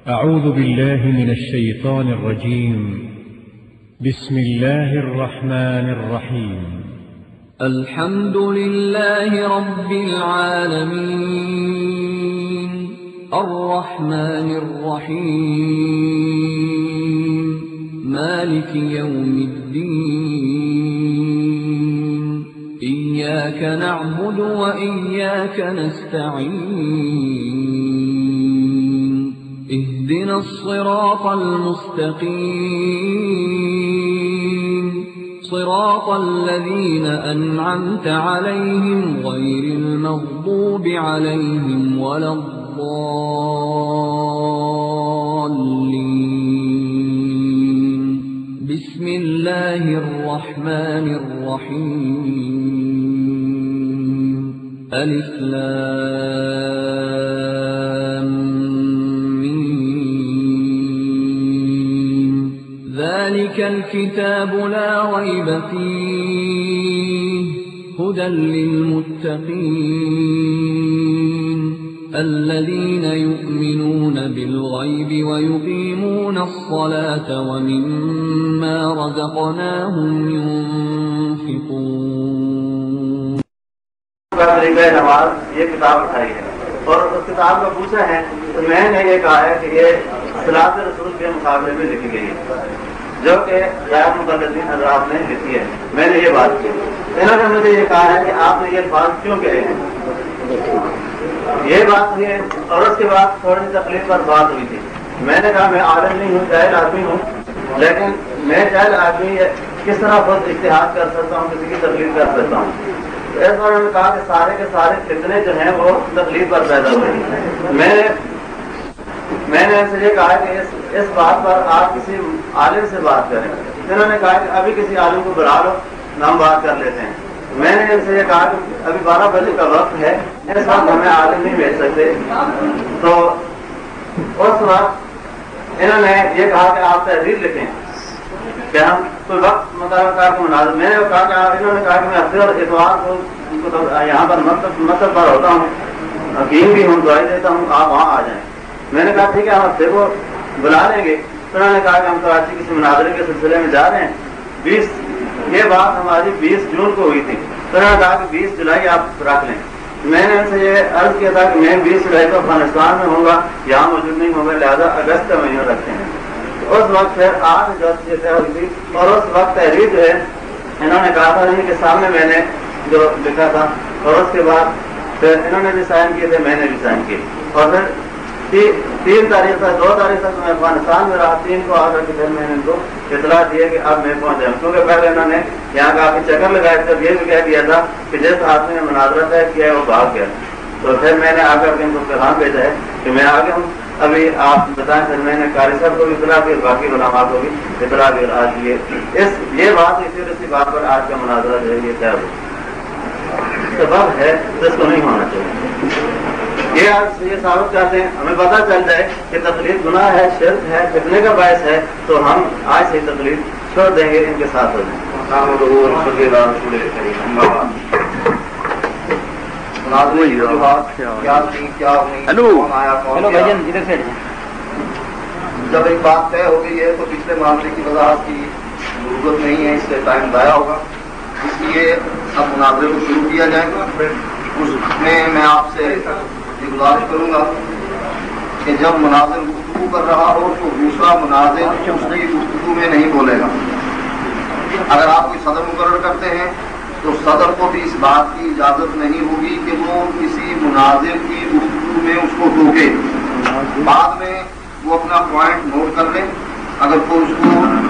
أعوذ بالله من الشيطان الرجيم. بسم الله الرحمن الرحيم. الحمد لله رب العالمين الرحمن الرحيم مالك يوم الدين إياك نعبد وإياك نستعين اهدنا الصراط المستقيم صراط الذين أنعمت عليهم غير المغضوب عليهم ولا الضالين. بسم الله الرحمن الرحيم. ألف لام ميم. ذلك الكتاب لا ريب فيه هدى للمتقين الذين يؤمنون بالغيب ويقيمون الصلاة ومما رزقناهم ينفقون. نماز یہ کتاب اٹھائی ہے اور اس کتاب کا پوچھا ہے تو میں نے یہ کہا ہے کہ یہ صلاۃ رسول کے مقابلے میں لکھی گئی ہے جو کہ غیر مقلدین حضرات نے لکھی ہے. میں نے یہ بات کی، انہوں نے مجھے یہ کہا ہے کہ آپ نے یہ بات کیوں کہے ہیں. یہ بات ہوئی ہے اور اس کے بعد تھوڑی سی تکلیف پر بات ہوئی تھی. میں نے کہا میں عالم نہیں ہوں، جاہل آدمی ہوں، لیکن میں جاہل آدمی کس طرح خود اجتہاد کر سکتا ہوں، کسی کی تکلیف کر سکتا ہوں. اس بار انہوں نے کہا کہ سارے کے سارے فتنے جو ہیں وہ تکلیف پر پیدا ہوئے ہیں. میں نے ان سے یہ کہا کہ اس بات پر آپ کسی عالم سے بات کریں. انہوں نے کہا کہ ابھی کسی عالم کو بلا لو، ہم بات کر لیتے ہیں. میں نے ان سے یہ کہا کہ ابھی 12 بجے کا وقت ہے، اس وقت ہمیں عالم نہیں بھیج سکتے. تو اس وقت انہوں نے یہ کہا کہ آپ تحریر لکھیں کہ ہم کوئی وقت مقرر کو مناظر. میں نے کہا کہ انہوں نے کہا کہ میں ہفتے اور اتوار کو یہاں پر مکتب پر ہوتا ہوں، حکیم بھی ہوں، دعائی دیتا ہوں، آپ وہاں آ جائیں. میں نے کہا ٹھیک ہے ہم ہفتے کو بلا لیں گے. تو انہوں نے کہا کہ ہم کراچی کسی مناظرے کے سلسلے میں جا رہے ہیں. یہ بات ہماری 20 جون کو ہوئی تھی. تو انہوں نے کہا کہ 20 جولائی آپ رکھ لیں. میں نے ان سے یہ عرض کیا تھا کہ میں 20 جولائی کو افغانستان میں ہوں گا، یہاں موجود نہیں ہوں گا، لہٰذا اگست کا مہینہ رکھتے ہیں. اس وقت پھر آج جو یہ طے ہوئی تھی اور اس وقت تحریر جو ہے انہوں نے کہا تھا نہیں کہ سامنے میں نے جو لکھا تھا اور اس کے بعد پھر انہوں نے بھی سائن کیے تھے، میں نے بھی سائن کیے. اور پھر 3 تاریخ تک 2 تاریخ تک میں افغانستان میں رہا. 3 کو آ کر کے پھر میں نے ان کو اطلاع دی کہ اب میں پہنچ جاؤں، کیونکہ پہلے انہوں نے یہاں کافی چکر لگائے تھے. یہ بھی کہہ دیا تھا کہ جس آدمی نے مناظرہ طے کیا ہے وہ بھاگ گیا. تو پھر میں نے آ کر کے ان کو پیغام بھیجا ہے کہ میں آ گیا ہوں. ابھی آپ بتائیں. پھر میں نے قاری صاحب کو بھی اطلاع دی اور باقی علماء کو بھی اطلاع دی. آج یہ بات اسی بات پر آج کا مناظرہ جو ہے یہ طے ہو. سبب ہے جس کو نہیں ہونا چاہیے. یہ آج یہ ثابت کرتے ہیں، ہمیں پتہ چل جائے کہ تقلید گناہ ہے، شرک ہے، فتنے کا باعث ہے، تو ہم آج سے تقلید چھوڑ دیں گے، ان کے ساتھ ہو جائیں. جب ایک بات طے ہو گئی ہے تو پچھلے معاملے کی وضاحت کی ضرورت نہیں ہے، اس سے ٹائم ضائع ہوگا. اس لیے اب مناظرے کو شروع کیا جائے. اس میں آپ سے یہ گزارش کروں گا کہ جب مناظر گفتگو کر رہا ہو تو دوسرا مناظر اس کی گفتگو میں نہیں بولے گا. اگر آپ کوئی صدر مقرر کرتے ہیں تو صدر کو بھی اس بات کی اجازت نہیں ہوگی کہ وہ کسی مناظر کی گفتگو میں اس کو ٹوکے. بعد میں وہ اپنا پوائنٹ نوٹ کر لے. اگر کوئی اس کو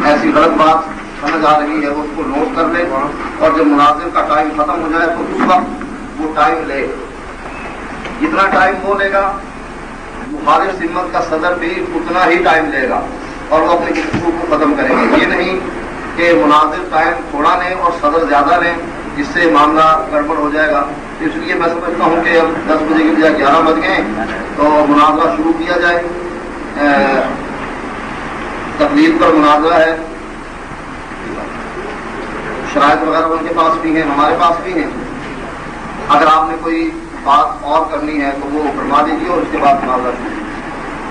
ایسی غلط بات سمجھ آ رہی ہے وہ اس کو نوٹ کر لے، اور جب مناظر کا ٹائم ختم ہو جائے تو اس وقت وہ ٹائم لے. جتنا ٹائم وہ لے گا مخالف سمت کا صدر بھی اتنا ہی ٹائم لے گا اور وہ اپنی گفتگو کو ختم کریں گے. یہ نہیں کہ مناظر ٹائم تھوڑا لیں اور صدر زیادہ لیں، جس سے معاملہ گڑبڑ ہو جائے گا. اس لیے میں سمجھتا ہوں کہ اب 10 بجے کی بجائے 11 بج گئے تو مناظرہ شروع کیا جائے. تقلید پر مناظرہ ہے، شرائط وغیرہ ان کے پاس بھی ہیں، ہمارے پاس بھی ہیں. اگر آپ نے کوئی بات اور کرنی ہے تو وہ فرما دیجیے اور اس کے بعد مناظرہ شروع.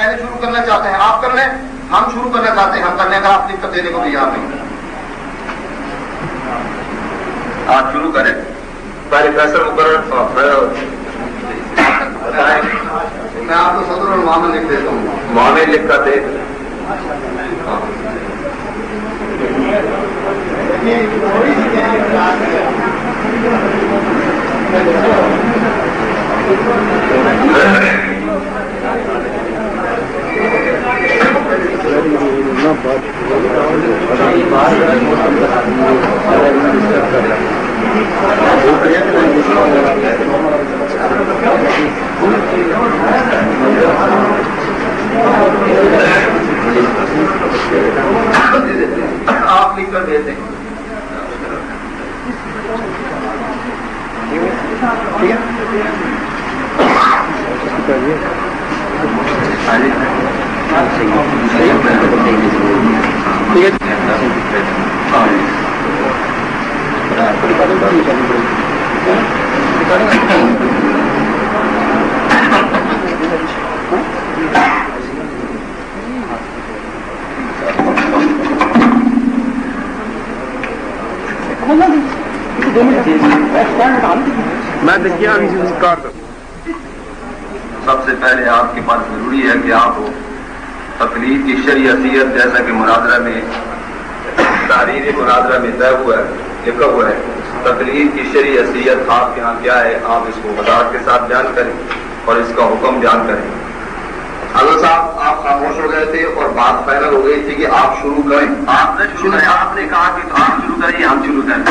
پہلے شروع کرنا چاہتے ہیں آپ کر لیں, ہم شروع کرنا چاہتے ہیں ہم کرنے کا, آپ لکھ کر دینے کو تیار نہیں. آپ شروع کریں. پہلے فیصل مقرر بتائیں. میں آپ کو صدر اور معامل لکھ دیتا ہوں. معامل لکھ کر دے. آپ لکھ کر دیتے ہیں. میں دیکھیے سب سے پہلے آپ کے پاس ضروری ہے کہ آپ تقلید کی شرعی حیثیت, جیسا کہ مناظرہ میں تحریری مناظرہ میں طے ہوا ہے, لکھا ہوا ہے, تقلید کی شرعی حیثیت آپ کے ہاں کیا ہے, آپ اس کو وضاحت کے ساتھ بیان کریں اور اس کا حکم بیان کریں. حضرت صاحب آپ خاموش ہو گئے تھے اور بات فائنل ہو گئی تھی کہ آپ شروع کریں. آپ نے شروع کریں, آپ نے کہا کہ آپ شروع کریں, ہم شروع کریں.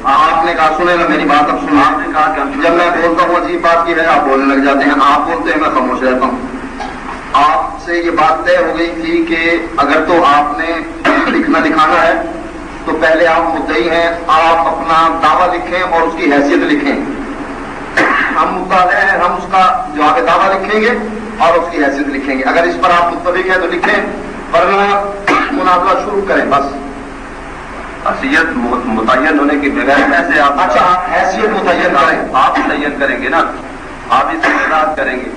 آپ نے کہا سنے نا میری بات, اب سنو. آپ نے کہا کہ ہم جب میں بولتا ہوں عجیب بات کی ہے, آپ بولنے لگ جاتے ہیں. آپ بولتے ہیں میں خاموش رہتا ہوں. آپ سے یہ بات طے ہو گئی تھی کہ اگر تو آپ نے لکھنا دکھانا ہے تو پہلے آپ مدعی ہیں, آپ اپنا دعویٰ لکھیں اور اس کی حیثیت لکھیں. ہم مطالعہ ہیں, ہم اس کا جواب دعویٰ لکھیں گے اور اس کی حیثیت لکھیں گے. اگر اس پر آپ متفق ہیں تو لکھیں, ورنہ مناظرہ شروع کریں بس. حیثیت متعین ہونے کے بغیر ایسے آپ, اچھا حیثیت متعین کریں, آپ متعین کریں گے نا, آپ اس کی وضاحت کریں گے.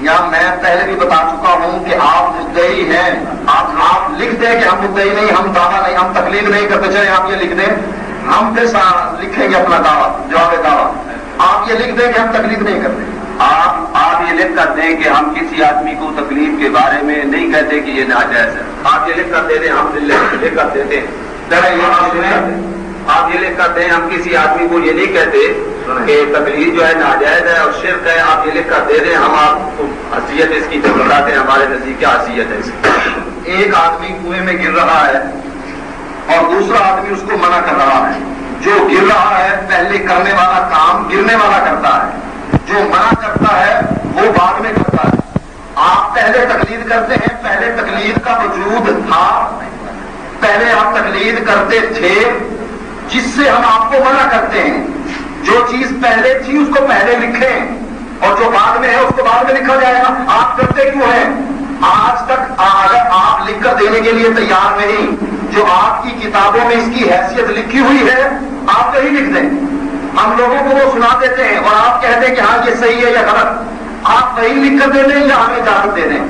یا میں پہلے بھی بتا چکا ہوں کہ آپ مدعی ہیں, آپ لکھ دیں کہ ہم مدعی نہیں, ہم دعویٰ نہیں, ہم تقلید نہیں کرتے. چلے آپ یہ لکھ دیں, ہم پھر لکھیں گے اپنا دعویٰ, جواب دعویٰ. آپ یہ لکھ دیں کہ ہم تقلید نہیں کرتے. آپ یہ لکھ کر دیں کہ ہم کسی آدمی کو تکلیف کے بارے میں نہیں کہتے کہ یہ ناجائز ہے. آپ یہ لکھ کر دے دیں, ہم لکھ کر دیتے ہیں. آپ یہ لکھ کر دیں ہم کسی آدمی کو یہ نہیں کہتے کہ تکلیف جو ہے ناجائز ہے اور شرک ہے. آپ یہ لکھ کر دے دیں, ہم آپ کو حیثیت اس کی جب بتاتے ہیں ہمارے نزدیک کیا حیثیت ہے اس کی. ایک آدمی کنویں میں گر رہا ہے اور دوسرا آدمی اس کو منع کر رہا ہے. جو گر رہا ہے پہلے کرنے والا کام گرنے والا کرتا ہے, جو منع کرتا ہے وہ بعد میں کرتا ہے. آپ پہلے تقلید کرتے ہیں, پہلے تقلید کا وجود تھا, پہلے آپ تقلید کرتے تھے جس سے ہم آپ کو منع کرتے ہیں. جو چیز پہلے تھی اس کو پہلے لکھیں اور جو بعد میں ہے اس کو بعد میں لکھا جائے گا. آپ کرتے کیوں ہیں؟ آج تک اگر آپ لکھ کر دینے کے لیے تیار نہیں, جو آپ کی کتابوں میں اس کی حیثیت لکھی ہوئی ہے آپ وہی لکھ دیں. ہم لوگوں کو وہ سنا دیتے ہیں اور آپ کہتے ہیں کہ ہاں یہ صحیح ہے یا غلط. آپ وہی لکھ کر دے دیں یا ہمیں اجازت دے دیں,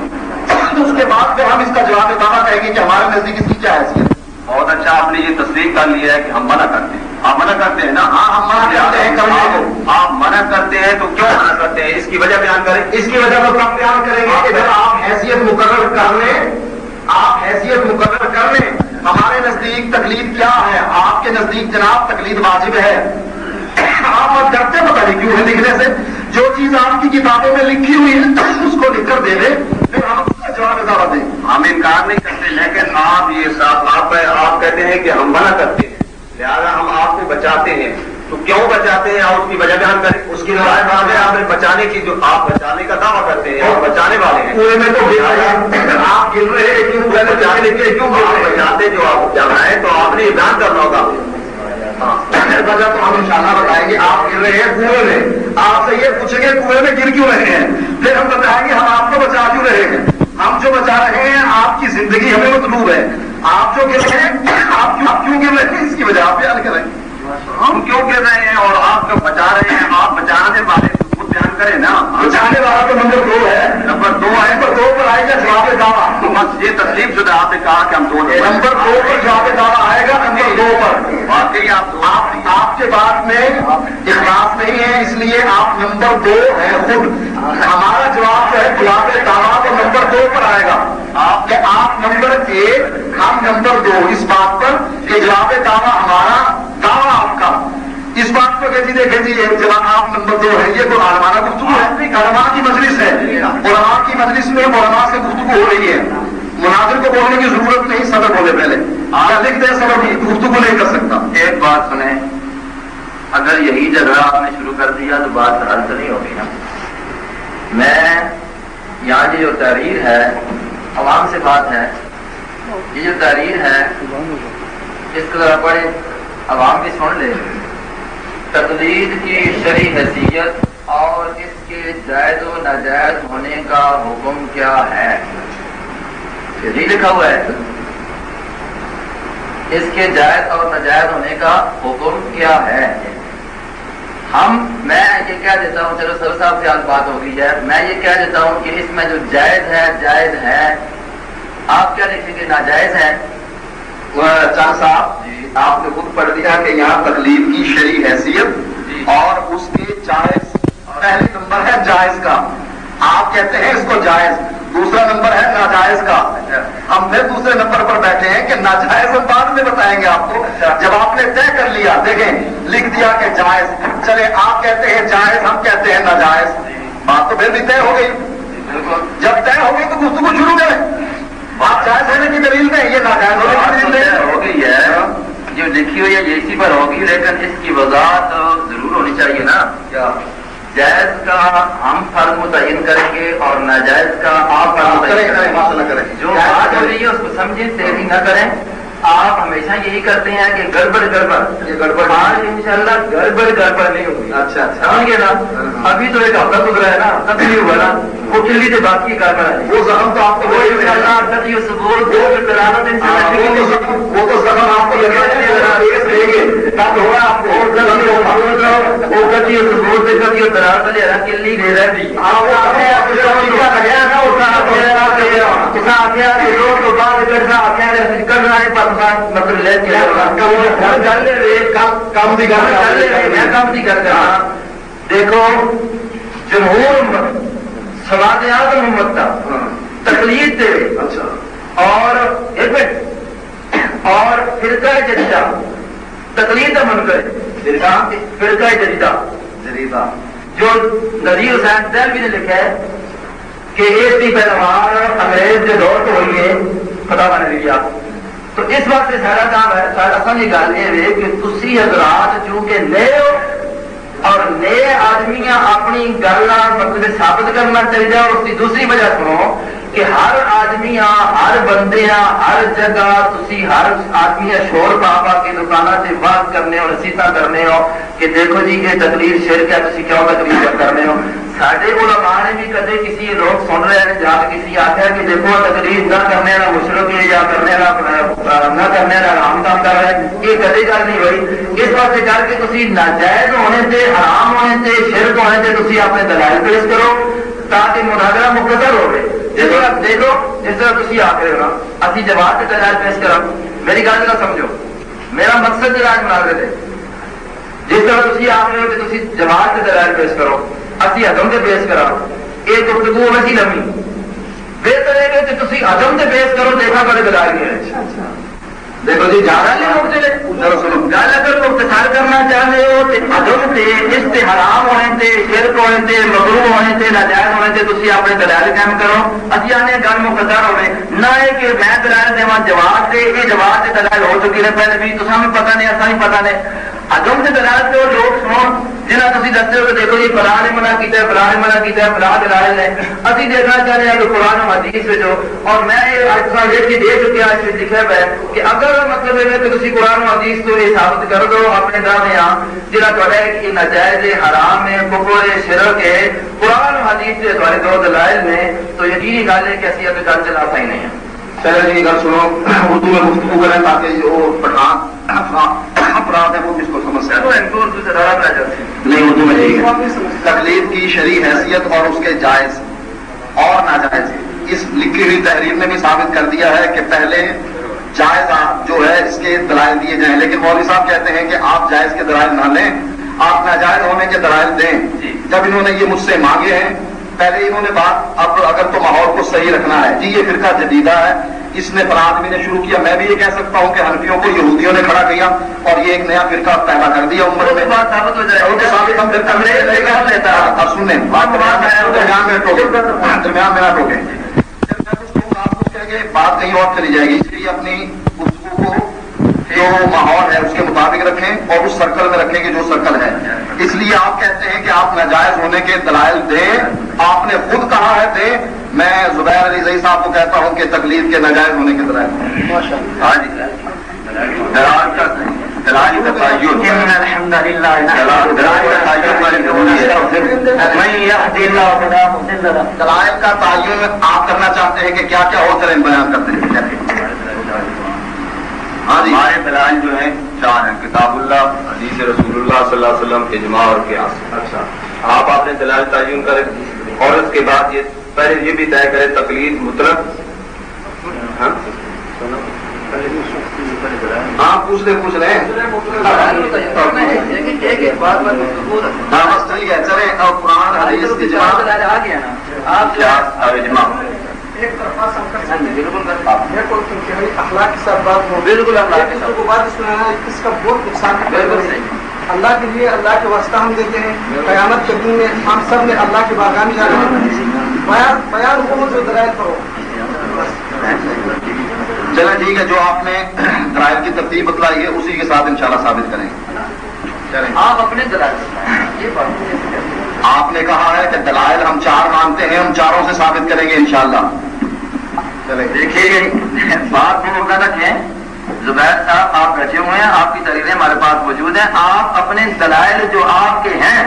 اس کے بعد پھر ہم اس کا جواب دعویٰ کہیں گے کہ ہمارے نزدیک اس کی کیا حیثیت. بہت اچھا, آپ نے یہ تصدیق کر لیا ہے کہ ہم منع کرتے ہیں. آپ منع کرتے ہیں نا؟ ہاں ہم منع کرتے ہیں. آپ منع کرتے ہیں تو کیوں منع کرتے ہیں, اس کی وجہ بیان کریں. اس کی وجہ کو کب بیان کریں گے کہ جب آپ حیثیت مقرر کر لیں, آپ حیثیت مقرر کر لیں. ہمارے نزدیک تقلید کیا ہے, آپ کے نزدیک جناب تقلید واجب ہے. آپ ڈرتے پتہ نہیں کیوں ہے لکھنے سے. جو چیز آپ کی کتابوں میں لکھی ہوئی ہے اس کو لکھ کر دے دیں, پھر ہم اس کا جواب دعویٰ دیں. ہم انکار نہیں کرتے, لیکن آپ یہ صاحب آپ کہتے ہیں کہ ہم منع کرتے ہیں, لہٰذا ہم آپ کو بچاتے ہیں. تو کیوں بچاتے ہیں اور اس کی وجہ بیان کریں. اس کی روایت ہے آپ نے بچانے کی, جو آپ بچانے کا دعویٰ کرتے ہیں اور بچانے والے ہیں. پورے میں تو آپ گر رہے ہیں کیوں, بچانے کے کیوں بچاتے, جو آپ جانا ہے تو آپ نے یہ بیان کرنا ہوگا. وجہ تو ہم انشاءاللہ بتائیں گے. آپ گر رہے ہیں کنویں میں, آپ سے یہ پوچھیں گے کنویں میں گر کیوں رہے ہیں, پھر ہم بتائیں گے ہم آپ کو بچا کیوں رہے ہیں. ہم جو بچا رہے ہیں آپ کی زندگی ہمیں مطلوب ہے. آپ جو گر رہے ہیں آپ کیوں گر رہے ہیں, اس کی وجہ آپ بیان کریں. ہم کیوں گر رہے ہیں اور آپ کو بچا رہے ہیں, آپ بچانے والے خود بیان کریں نا. چاہنے والا تو نمبر 2 ہے. نمبر 2 ہے. نمبر 2 پر آئے گا جواب دعویٰ. بس یہ تسلیم شدہ آپ نے کہا کہ ہم 2 نمبر 2 پر جواب دعویٰ آئے گا. نمبر 2 پر واقعی آپ کے بات میں اخلاص نہیں ہے، اس لیے آپ نمبر 2 ہیں خود. ہمارا جواب جو ہے جواب دعویٰ تو نمبر 2 پر آئے گا. کہ آپ نمبر 1 ہم نمبر 2 اس بات پر کہ جواب دعویٰ ہمارا دعویٰ آپ کا اس بات پر کہ جی دیکھیں جی جواب آپ نمبر 2 ہے. یہ تو علمانہ گفتگو ہے، علماء کی مجلس ہے. علماء کی مجلس میں علماء سے گفتگو ہو رہی ہے. مناظر کو بولنے کی ضرورت نہیں، صدر بولے پہلے. آپ لکھتے ہیں صدر گفتگو نہیں کر سکتا. ایک بات سنیں، اگر یہی جھگڑا آپ نے شروع کر دیا تو بات حل تو نہیں ہوگی نا. میں یہاں یہ جو تحریر ہے عوام سے بات ہے، یہ جو تحریر ہے اس کو ذرا پڑھے، عوام بھی سن لے. تقلید کی شرعی حیثیت اور اس کے جائز و ناجائز ہونے کا حکم کیا ہے. یہ لکھا ہوا ہے، اس کے جائز اور ناجائز ہونے کا حکم کیا ہے. میں یہ کہہ دیتا ہوں، چلو سر صاحب سے آج بات ہو گئی ہے، میں یہ کہہ دیتا ہوں کہ اس میں جو جائز ہے جائز ہے. آپ کیا لکھیں گے؟ ناجائز ہے. چاہ صاحب جی آپ نے خود پڑھ دیا کہ یہاں تقلید کی شرعی حیثیت اور اس کے جائز. پہلے نمبر ہے جائز کا، آپ کہتے ہیں اس کو جائز. دوسرا نمبر ہے ناجائز کا. ہم پھر دوسرے نمبر پر بیٹھے ہیں کہ ناجائز ہم بعد میں بتائیں گے آپ کو. جب آپ نے طے کر لیا، دیکھیں لکھ دیا کہ جائز، چلے آپ کہتے ہیں جائز، ہم کہتے ہیں ناجائز، بات تو پھر بھی طے ہو گئی. جب طے ہو گئی تو گفتگو شروع کریں. آپ جائز ہونے کی دلیل نہیں، یہ ناجائز ہونے کی دلیل ہو گئی ہے. جو لکھی ہوئی ہے یہ اسی پر ہوگی، لیکن اس کی وضاحت ضرور ہونی چاہیے نا. کیا جائز کا ہم فرض متعین کریں گے اور ناجائز کا آپ فرض متعین کریں. جو بات ہو رہی ہے اس کو سمجھیں، تیزی نہ کریں. آپ ہمیشہ یہی کرتے ہیں کہ گڑبڑ یہ گڑبڑ آج انشاءاللہ گڑبڑ نہیں ہوگی. اچھا سمجھ گئے نا. ابھی تو ایک ہفتہ گزرا ہے نا، تب نہیں ہوا نا. وہ چلی سے باقی گڑبڑ ہے. وہ زخم تو آپ کو وہ تو زخم آپ کو دیکھو جمہور سواد اعظم امت تقلید دے اور اور فرقہ جدیدہ تقلید کا منکر فرقہ جدیدہ جو نذیر حسین دہلوی نے لکھا ہے کہ اس کی پیداوار انگریز کے دور تو ہوئی ہے فتح نظریہ. تو اس وقت سارا کام ہے، سارا سمجھ گل یہ ہے کہ تسی حضرات چونکہ نئے ہو اور نئے آدمیاں اپنی گل مطلب ثابت کرنا چاہیے. اور اس کی دوسری وجہ سنو کہ ہر آدمی ہر بندے ہر جگہ تسی ہر آدمی شور پا پا کے دکانوں سے بات کرنے اور نصیحت کرنے ہو کہ دیکھو جی یہ تقریر شرک ہے، تسی کیوں تقریر کرنے ہو. سارے علماء نے بھی کدے کسی لوگ سن رہے ہیں جا کے کسی آخیا کہ دیکھو تقریر نہ کرنے والا مشرک ہے یا کرنے والا نہ کرنے والا حرام کام کر رہا ہے، یہ کدے گل نہیں ہوئی. اس واسطے کر کے تسی ناجائز ہونے سے، حرام ہونے سے، شرک ہونے سے تسی اپنے دلائل پیش کرو تاکہ مناظرہ مختصر ہو گئے. جس طرح دیکھو جس طرح تھی آ رہے ہو نا ابھی جواب کے دلائل پیش کرا. میری گل نہ سمجھو، میرا مقصد جو آج مناظرے تھے جس طرح تھی آ رہے ہو کہ تھی جواب کے دلائل پیش کرو، اسی عدم سے پیش کرا. یہ گفتگو ویسی لمبی بہتر ہے کہ تھی عدم سے پیش کرو، دیکھا بڑے دلائل نہیں. دیکھو جی جانا گل اگر مختصر کرنا چاہتے ہو تو عدم سے اس سے حرام ہونے سے، شرک ہونے سے، مکروہ ہونے سے، ناجائز ہونے سے تھی اپنے دلائل قائم کرو. ابھی آنے گل مختصر ہوئے نہ ہے کہ میں دلائل دوا جواب سے، یہ جواب سے دلائل ہو چکی ہے پہلے بھی، تو بھی پتا نہیں اصل بھی پتا نہیں. عدم سے دلائل سے لوگ سنو جنہیں تھی دستے ہو کہ دیکھو جی فلاں نے منع کیا ہے، فلاں نے منع کیا ہے، فلاں دلائل نے. ابھی دیکھنا چاہتے ہیں کہ قرآن و حدیث میں جو، اور میں یہ دے چکیا اس میں لکھا ہوا ہے کہ اگر مطلب ہے کہ تھی قرآن و حدیث تو یہ ثابت کر دو اپنے دعوے جہاں تھوڑا ہے کہ ناجائز ہے، حرام ہے، کفر ہے، شرک ہے، قرآن و حدیث سے تھوڑے دو دلائل میں، تو یقینی گل ہے کہ اسی ابھی گل چلا صحیح نہیں ہے. چلے نہیں اگر سنو اردو میں گفتگو کریں تاکہ جو پٹھان افراد ہیں وہ بھی اس کو سمجھ سکیں. نہیں اردو میں ٹھیک ہے. تقلید کی شرعی حیثیت اور اس کے جائز اور ناجائز. اس لکھی ہوئی تحریر نے بھی ثابت کر دیا ہے کہ پہلے جائز جو ہے اس کے دلائل دیے جائیں، لیکن مولوی صاحب کہتے ہیں کہ آپ جائز کے دلائل نہ لیں، آپ ناجائز ہونے کے دلائل دیں. جب انہوں نے یہ مجھ سے مانگے ہیں پہلے انہوں نے بات اب اگر تو ماحول کو صحیح رکھنا ہے جی یہ فرقہ جدیدہ ہے، اس نے فلاں آدمی نے شروع کیا. میں بھی یہ کہہ سکتا ہوں کہ حنفیوں کو یہودیوں نے کھڑا کیا اور یہ ایک نیا فرقہ پیدا کر دیا امت میں. بات ثابت ہو جائے اب سنیں درمیان میں نہ ٹوکیں. بات کہیں اور چلی جائے گی، اس لیے اپنی گفتگو کو جو ماحول ہے اس کے مطابق رکھیں اور اس سرکل میں رکھیں کہ جو سرکل ہے. اس لیے آپ کہتے ہیں کہ آپ ناجائز ہونے کے دلائل دیں، آپ نے خود کہا ہے دیں. میں زبیر علی زئی صاحب کو کہتا ہوں کہ تقلید کے ناجائز ہونے کے دلائل دلائل کا تعین آپ کرنا چاہتے ہیں کہ کیا کیا ہو چلیں بیان کرتے ہیں. ہاں جی ہمارے دلائل جو ہیں چار ہیں، کتاب اللہ، حدیث رسول اللہ صلی اللہ علیہ وسلم، اجماع اور قیاس. اچھا آپ اپنے دلائل تعین کریں اور اس کے بعد یہ پہلے یہ بھی طے کریں تقلید مطلق. ہاں پوچھ لیں بس ٹھیک ہے چلیں. اور قرآن حدیث کی جواب اجماع ایک طرفہ سب کر سکتے بالکل اخلاق کے ساتھ بات ہو، بالکل اخلاق کو بات سنانا اس کا بہت نقصان ہے. اللہ کے لیے اللہ کے واسطہ ہم دیتے ہیں. قیامت کے دن میں ہم سب نے اللہ کے باغاں میں جانا ہے. بیان ہو جو دلائل پر ہو. چلیں ٹھیک ہے، جو آپ نے دلائل کی ترتیب بتلائی ہے اسی کے ساتھ انشاءاللہ ثابت کریں گے. چلیں آپ اپنے دلائل یہ بات آپ نے کہا ہے کہ دلائل ہم چار مانتے ہیں، ہم چاروں سے ثابت کریں گے انشاءاللہ. چلیں دیکھیے بات میں مقدس ہے. زبیر صاحب آپ بیٹھے ہوئے ہیں، آپ کی تحریریں ہمارے پاس موجود ہیں. آپ اپنے دلائل جو آپ کے ہیں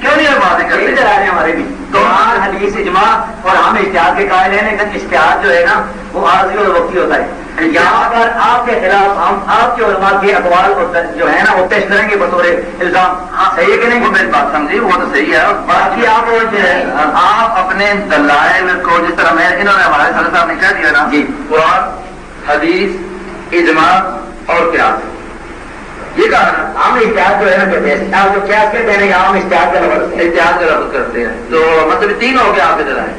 کیوں نہیں واضح کرتے؟ دلائل ہمارے بھی قرآن حدیث اجماع اور ہم اجتہاد کے قائل ہیں، لیکن اجتہاد جو ہے نا وہ عارضی اور وقتی ہوتا ہے. یہاں پر آپ کے خلاف ہم آپ کے علماء کے اقوال کو جو ہے نا وہ پیش کریں گے بطور الزام. صحیح ہے کہ نہیں؟ میری بات سمجھیے، وہ تو صحیح ہے. باقی آپ جو ہے آپ اپنے دلائل کو جس طرح میں انہوں نے ہمارے صدر صاحب نے کہہ دیا نا جی قرآن حدیث اجماع اور قیاس یہ کہا نا ہم اجتہاد جو ہے نا کرتے ہیں. آپ جو قیاس کہتے ہیں ہم اجتہاد کا لفظ کرتے ہیں. تو مطلب تین ہو گیا آپ کے دلائل،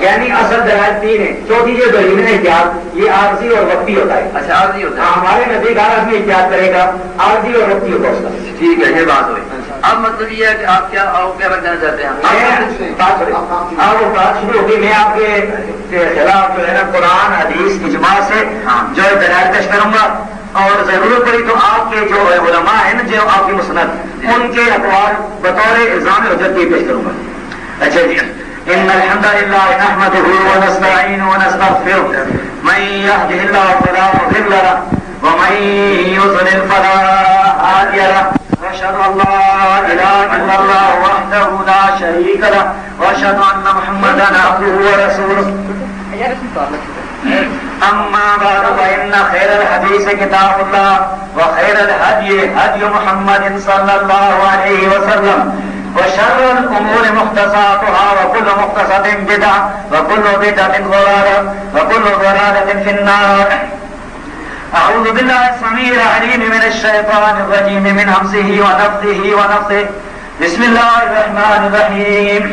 یعنی اصل دلائل تین ہے. چوتھی جو دلیل ہے احتیاط یہ عارضی اور وقتی ہوتا ہے. اچھا عارضی ہوتا ہے. ہمارے نزدیک ہر آدمی احتیاط کرے گا، عارضی اور وقتی ہوتا ہے اس کا. ٹھیک ہے یہ بات ہوئی. اب مطلب یہ ہے کہ آپ کیا رکھنا چاہتے ہیں؟ آپ وہ بات شروع ہوگی. میں آپ کے خلاف جو ہے نا قرآن حدیث اجماع سے جو ہے دلائل پیش کروں گا، اور ضرورت پڑی تو آپ کے جو علماء ہیں نا جو آپ کی مسند ان کے اقوال بطور الزام حجت کی پیش کروں گا. اچھا جی ان الحمد لله نحمده ونستعينه ونستغفره من يهده الله فلا مضل له ومن يضلل فلا هادي له واشهد ان لا اله الا الله وحده لا شريك له واشهد ان محمدا عبده ورسوله. اما بعد فان خير الحديث كتاب الله وخير الهدي هدي محمد صلى الله عليه وسلم وشر الامور محدثاتها وكل محدثة بدعة وكل بدعة ضلالة وكل ضلالة في النار. اعوذ بالله السميع العليم من الشيطان الرجيم من همزه ونفثه ونفثه. بسم الله الرحمن الرحيم.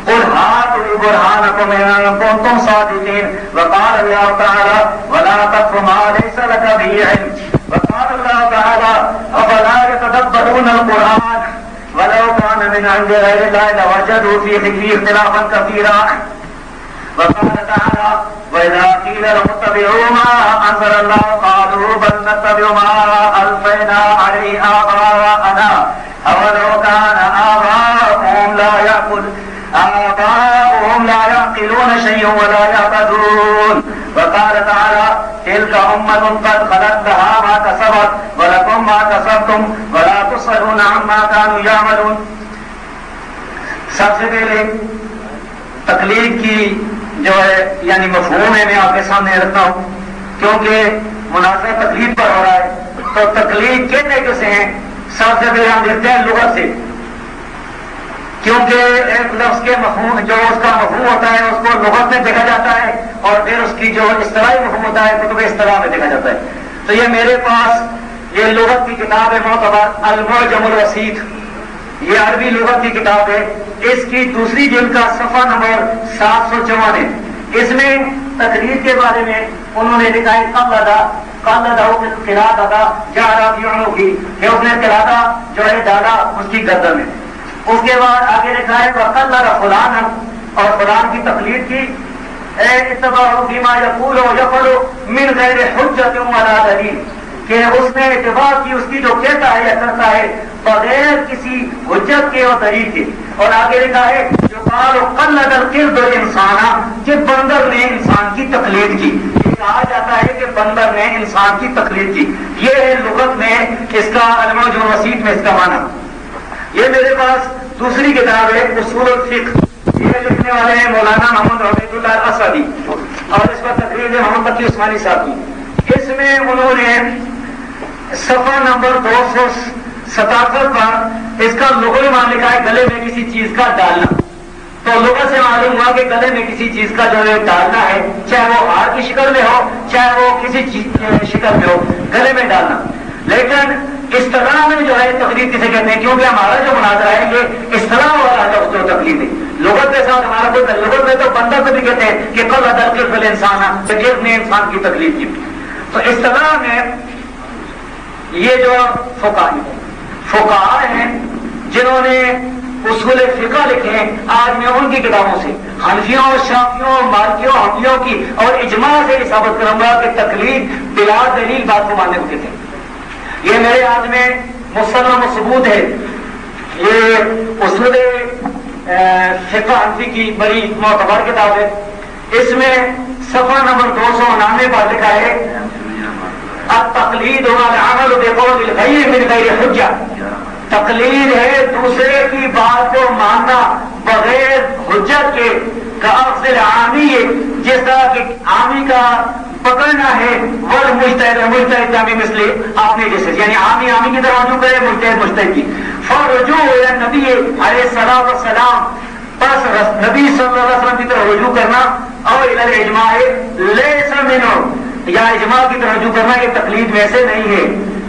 قل هاتوا برهانكم ان كنتم صادقين. وقال الله تعالى ولا تقف ما ليس لك به علم. وقال الله تعالى افلا يتدبرون القرآن ولو كان من عند غير الله لوجدوا فيه اختلافا كثيرا. وقال تعالى واذا قيل لهم اتبعوا ما انزل الله قالوا بل نتبع ما الفينا عليه آباءنا اولو كان آباؤهم لا يعقلون شيئا ولا يهتدون. وقال تعالى تلك أمة قد خلت لها ما كسبت ولكم ما كسبتم ولا تسألون عما كانوا يعملون. سب سے پہلے تقلید کی جو ہے یعنی مفہوم ہے میں آپ کے سامنے رکھتا ہوں. کیونکہ مناظرہ تقلید پر ہو رہا ہے، تو تقلید کہتے کسے ہیں؟ سب سے پہلے ہم دیکھتے ہیں لغت سے، کیونکہ ایک لفظ کے مفہوم جو اس کا مفہوم ہوتا ہے اس کو لغت میں دیکھا جاتا ہے، اور پھر اس کی جو اصطلاحی مفہوم ہوتا ہے کتب اصطلاح میں دیکھا جاتا ہے۔ تو یہ میرے پاس یہ لغت کی کتاب ہے معتبر المعجم الوسیط، یہ عربی لغت کی کتاب ہے، اس کی دوسری جلد کا صفحہ نمبر 754 ہے۔ اس میں تقلید کے بارے میں انہوں نے لکھا ہے کہ اس نے قلادہ جو ہے ڈالا اس کی گردن میں۔ اس کے بعد آگے لکھا ہے وقلد فلانا، اور فلان کی تقلید کی، اتباع فیما یقول و یفعل من غیر حجت ولا دلیل، کہ اس نے اتباع کی اس کی جو کہتا ہے یا کرتا ہے بغیر کسی حجت کے اور دلیل کے۔ اور آگے لکھا ہے جو قال قلد القرد الانسان، کہ بندر نے انسان کی تقلید کی، کہا جاتا ہے کہ بندر نے انسان کی تقلید کی۔ یہ ہے لغت میں اس کا المعجم الوسیط میں اس کا معنی۔ یہ میرے پاس دوسری کتاب ہے اصول الفقہ، یہ لکھنے والے ہیں مولانا محمد عبید اللہ الاسدی، اور اس پر تقریر ہے محمد تقی عثمانی صاحب کی۔ اس میں انہوں نے صفحہ نمبر 277 پر اس کا لغوی معنی لکھا ہے گلے میں کسی چیز کا ڈالنا۔ تو لغت سے معلوم ہوا کہ گلے میں کسی چیز کا جو ہے ڈالنا ہے، چاہے وہ ہار کی شکل میں ہو چاہے وہ کسی چیز کی شکل میں ہو، گلے میں ڈالنا۔ لیکن اصطلاح میں جو ہے تقلید کسے کہتے ہیں؟ کیونکہ ہمارا جو مناظرہ ہے یہ اصطلاح والا لفظ جو تقلید ہے، لغت کے ساتھ ہمارا کوئی لغت میں تو بندر کو بھی کہتے ہیں کہ قلد القرد الانسان، قرد نے انسان کی تقلید کی۔ تو اصطلاح میں یہ جو فقہاء ہیں جنہوں نے اصول فقہ لکھے ہیں، آج میں ان کی کتابوں سے حنفیوں شافیوں مالکیوں حنفیوں کی اور اجماع سے ثابت کروں گا کہ تقلید بلا دلیل بات کو ماننے کو کہتے ہیں۔ یہ میرے ہاتھ میں مسلم و ثبوت ہے، یہ اصول فقہ حنفی کی بڑی معتبر کتاب ہے۔ اس میں صفحہ نمبر 299 پر لکھا ہے التقلید والعمل بقول الغیر من غیر حجہ، تقلید ہے دوسرے کی بات کو ماننا بغیر حجت کے، کاغذ عامی، جس طرح کہ عامی کا پکڑنا ہے، مجتہد جامی مثل آپ نے جیسے، یعنی عامی کی طرح رجوع کرے، مجتہد کی۔ فرجوع الی النبی علیہ الصلوۃ والسلام، پس نبی صلی اللہ علیہ وسلم کی طرف رجوع کرنا، اور الی الاجماع لیس منہ، یا اجماع کی طرف رجوع کرنا یہ تقلید میں سے نہیں ہے۔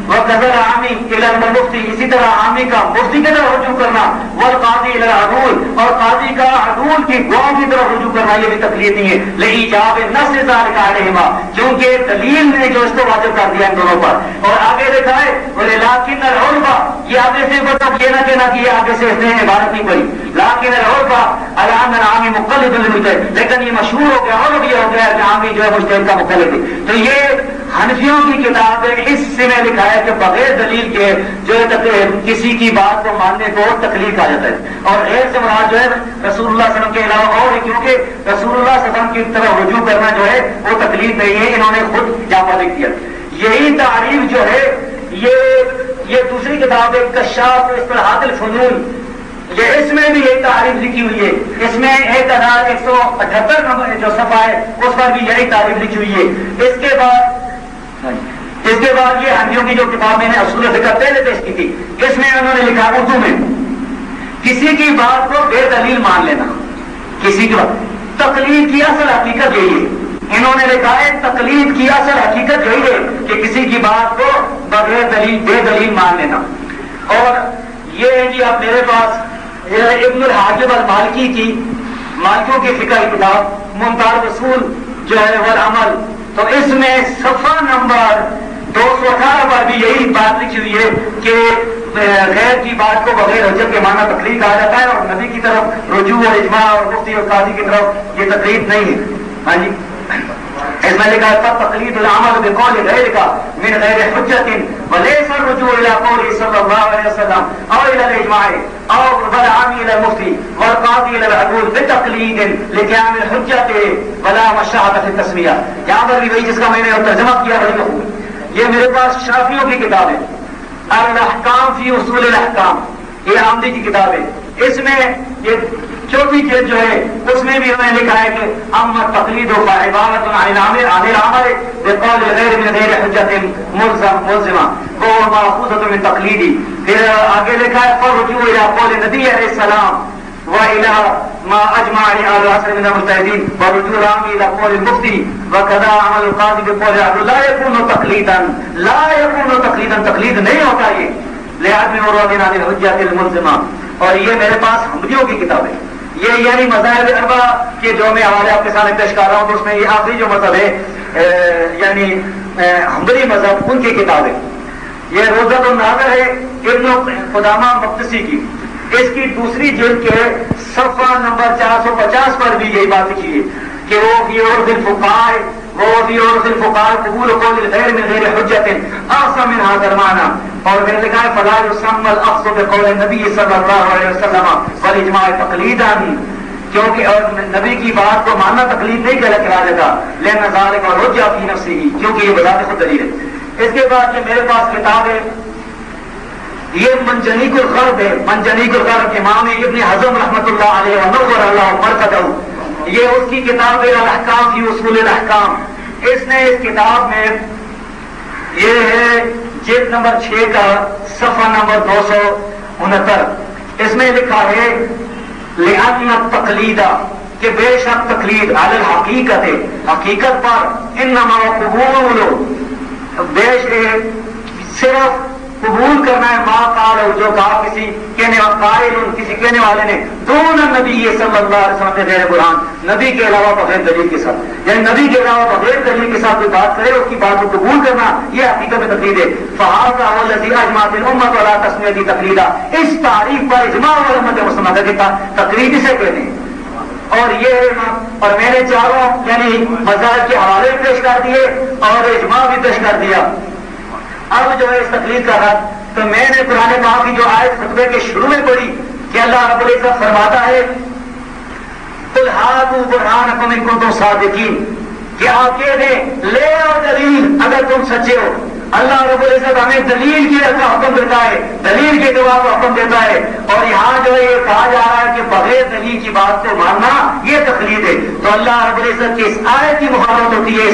وقذر عامی الی المفتی، اسی طرح عامی کا مفتی کی طرف رجوع کرنا، والقاضی الی العدول، اور قاضی کا عدول کی گواہ کی طرف رجوع کرنا یہ بھی تقلید نہیں ہے، لایجاب نص ذلک علیہما، کیونکہ دلیل نے جو اس کو واجب کر دیا ان دونوں پر۔ اور آگے لکھا ہے ولکن العرف، یہ آگے سے مطلب یہ نہ کہنا کہ آگے سے اس نے عبارت نہیں پڑھی، لیکن العرف علی ان العامی مقلد للمجتہد، لیکن یہ مشہور ہو گیا اور یہ ہو گیا کہ عامی جو ہے مجتہد کا مقلد ہے۔ تو یہ حنفیوں کی کتاب ہے، اس سے میں لکھا ہے کہ بغیر دلیل کے جو کسی کی بات کو ماننے کو تقلید کہا جاتا ہے، اور غیر سے مراد جو ہے رسول اللہ صلی اللہ علیہ وسلم کے علاوہ اور ہے، کیونکہ رسول اللہ صلی اللہ علیہ وسلم کی طرف رجوع کرنا جو ہے وہ تقلید نہیں ہے، انہوں نے خود جامع لکھ دیا۔ یہی تعریف جو ہے یہ دوسری کتاب ہے کشاف اصطلاحات الفنون، یہ اس میں بھی یہی تعریف لکھی ہوئی ہے، اس میں 1178 نمبر جو صفحہ ہے اس پر بھی یہی تعریف لکھی ہوئی ہے۔ اس کے بعد یہ حنفیوں کی جو کتاب میں نے اصول فقہ پہلے پیش کی تھی، اس میں انہوں نے لکھا اردو میں کسی کی بات کو بے دلیل مان لینا، کسی کی بات، تقلید کی اصل حقیقت یہی ہے، انہوں نے لکھا ہے تقلید کی اصل حقیقت یہی ہے کہ کسی کی بات کو بغیر دلیل بے دلیل مان لینا۔ اور یہ ہے جی آپ میرے پاس ابن الحاجب المالکی کی مالکیوں کی فقہ کی کتاب منتہی الاصول جو ہے والعمل، تو اس میں صفحہ نمبر 218 پر بھی یہی بات لکھی ہوئی ہے کہ غیر کی بات کو بغیر حجت کے معنی تقلید کہا جاتا ہے، اور نبی کی طرف رجوع اور اجماع اور مفتی اور قاضی کی طرف یہ تقلید نہیں ہے۔ ہاں جی، اس میں لکھا ہے تقلید العمل بقول غیرک من غیر حجت وليس الرجوع الى قوله صلی اللہ علیہ وسلم او الى الاجماع او بالعام الى المفتی والقاضی الى العدول بتقلید لقیام الحجت ولا مشاہدۃ في التسمیہ۔ یہاں پر بھی وہی جس کا میں نے ترجمہ کیا ہے، یہ میرے پاس شافعیوں کی کتاب ہے الاحکام فی اصول الاحکام، یہ آمدی کی کتاب ہے، اس میں یہ چوتھی جلد جو ہے اس میں بھی انہوں نے لکھا ہے کہ اما تقلید و عبارت عن العمل بقول غیر من غیر حجت ملزمہ وہ ماخوذۃ من تقلیدی. پھر آگے لکھا ہے فرجوع الی قول نبی علیہ السلام وإلى ما أجمع أهل العصر من المجتهدين ورجوع العام إلى قول المفتي وكذا عمل القاضي بقول عبد لا يكون تقليدا تقلید نہیں ہوتا یہ لعدم ورود عن الحجة الملزمة. اور یہ میرے پاس حنبلیوں کی کتاب ہے. یہ یعنی مذاہب اربعہ کے جو میں حوالے آپ کے سامنے پیش کر رہا ہوں تو اس میں یہ آخری جو مذہب ہے یعنی حنبلی مذہب ان کی کتاب ہے. یہ روضۃ الناظر ہے ابن قدامہ مقدسی کی. اس کی دوسری جلد کے صفحہ نمبر 450 پر بھی یہی بات لکھی ہے کہ وہ فی عرف الفقہاء قبول قول الغیر من غیر حجت اعظم من هذا المعنى. اور میں نے لکھا ہے فلا يسمى الاخذ بقول النبي صلی اللہ علیہ وسلم والاجماع تقلیدا کیونکہ اور نبی کی بات کو ماننا تقلید نہیں کہلاتا دیتا لأن ذلك حجہ فی نفسه کیونکہ یہ بذات خود دلیل ہے. اس کے بعد یہ میرے پاس کتاب ہے یہ منجنیق الغرب ہے. منجنیق الغرب امام ابن حزم رحمۃ اللہ علیہ ونور اللہ مرقدہ یہ اس کی کتاب ہے الاحکام فی اصول الاحکام. اس نے اس کتاب میں یہ ہے جلد نمبر 6 کا صفحہ نمبر 269 اس میں لکھا ہے لأن التقلید کہ بے شک تقلید علی الحقیقت حقیقت پر انما قبول بے صرف قبول کرنا ہے ما قال جو کہا کسی کہنے والے نے دون نبی صلی اللہ علیہ وسلم کے غیر قرآن نبی کے علاوہ بغیر دلیل کے ساتھ یعنی نبی کے علاوہ بغیر دلیل کے ساتھ کوئی بات کرے اس کی بات کو قبول کرنا یہ حقیقت میں تقلید ہے. فہذا هو الذي اجمعت الامه على تسميته تقلیدا. اس تعریف پر اجماع امت مسلمہ کا تقلید اسے کہتے ہیں. اور یہ اور میں نے چاروں یعنی مذاہب کے حوالے پیش کر دیے اور اجماع بھی پیش کر دیا. اب جو ہے اس تقلید کا حق تو میں نے قرآن پاک کی جو آیت خطبے کے شروع میں پڑھی کہ اللہ رب العزت فرماتا ہے قل ہاتوا برہانکم ان کنتم صادقین کہ آپ کہہ دیں لے آؤ دلیل اگر تم سچے ہو. اللہ رب العزت ہمیں دلیل کی کا حکم دیتا ہے دلیل کے گواہ کا حکم دیتا ہے. اور یہاں جو ہے یہ کہا جا رہا ہے کہ بغیر دلیل کی بات کو ماننا یہ تقلید ہے. تو اللہ رب العزت کی اس آیت کی مخالفت ہوتی ہے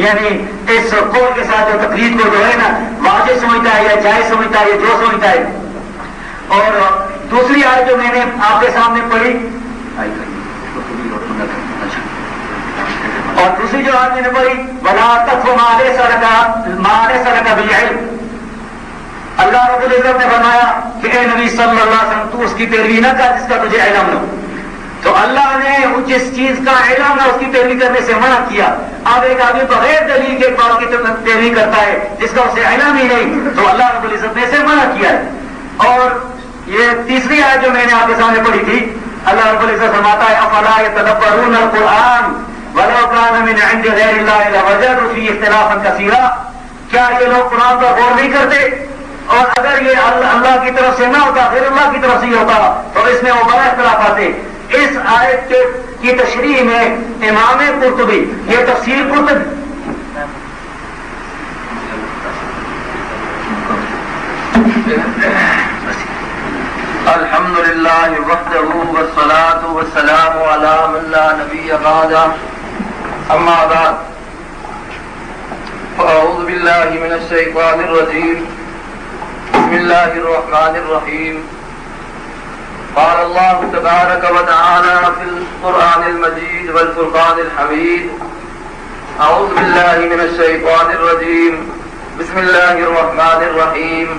یعنی اس قول کے ساتھ جو تقلید کو جو ہے نا واجب سمجھتا ہے یا جائز سمجھتا ہے یا جو سمجھتا ہے. اور دوسری آیت جو میں نے آپ کے سامنے پڑھی اور دوسری جو آیت میں نے پڑھی وَلَا تَقْفُ مَا لَيْسَ لَكَ بِالْعِلْمِ. اللہ رب العزت نے فرمایا کہ اے نبی صلی اللہ علیہ وسلم تو اس کی پیروی نہ کر جس کا تجھے علم نہ. تو اللہ نے جس چیز کا علم نہ اس کی پیروی کرنے سے منع کیا. اب ایک آدمی بغیر دلیل کے بات کی پیروی کرتا ہے جس کا اسے علم ہی نہیں تو اللہ رب العزت نے اسے منع کیا ہے. اور یہ تیسری آیت جو میں نے آپ کے سامنے پڑھی تھی اللہ رب العزت فرماتا ہے افلا يتدبرون القرآن ولو كان من عند غير الله لوجدوا فيه اختلافا كثيرا. کیا یہ لوگ قرآن پر غور نہیں کرتے اور اگر یہ اللہ کی طرف سے نہ ہوتا غیر اللہ کی طرف سے ہی ہوتا تو اس میں وہ بڑا اختلاف آتے. اس آیت کی تشریح میں امام قرطبی یہ تفسیر قرطبی الحمد للہ وحدہ والصلاة والسلام علی من لا نبی بعدہ اما بعد فاعوذ باللہ من الشیطان الرجیم بسم اللہ الرحمن الرحیم. قال اللہ تبارک وتعالی فی القرآن المجید والفرقان الحمید. اعوذ باللہ من الشیطان الرجیم بسم اللہ الرحمن الرحیم.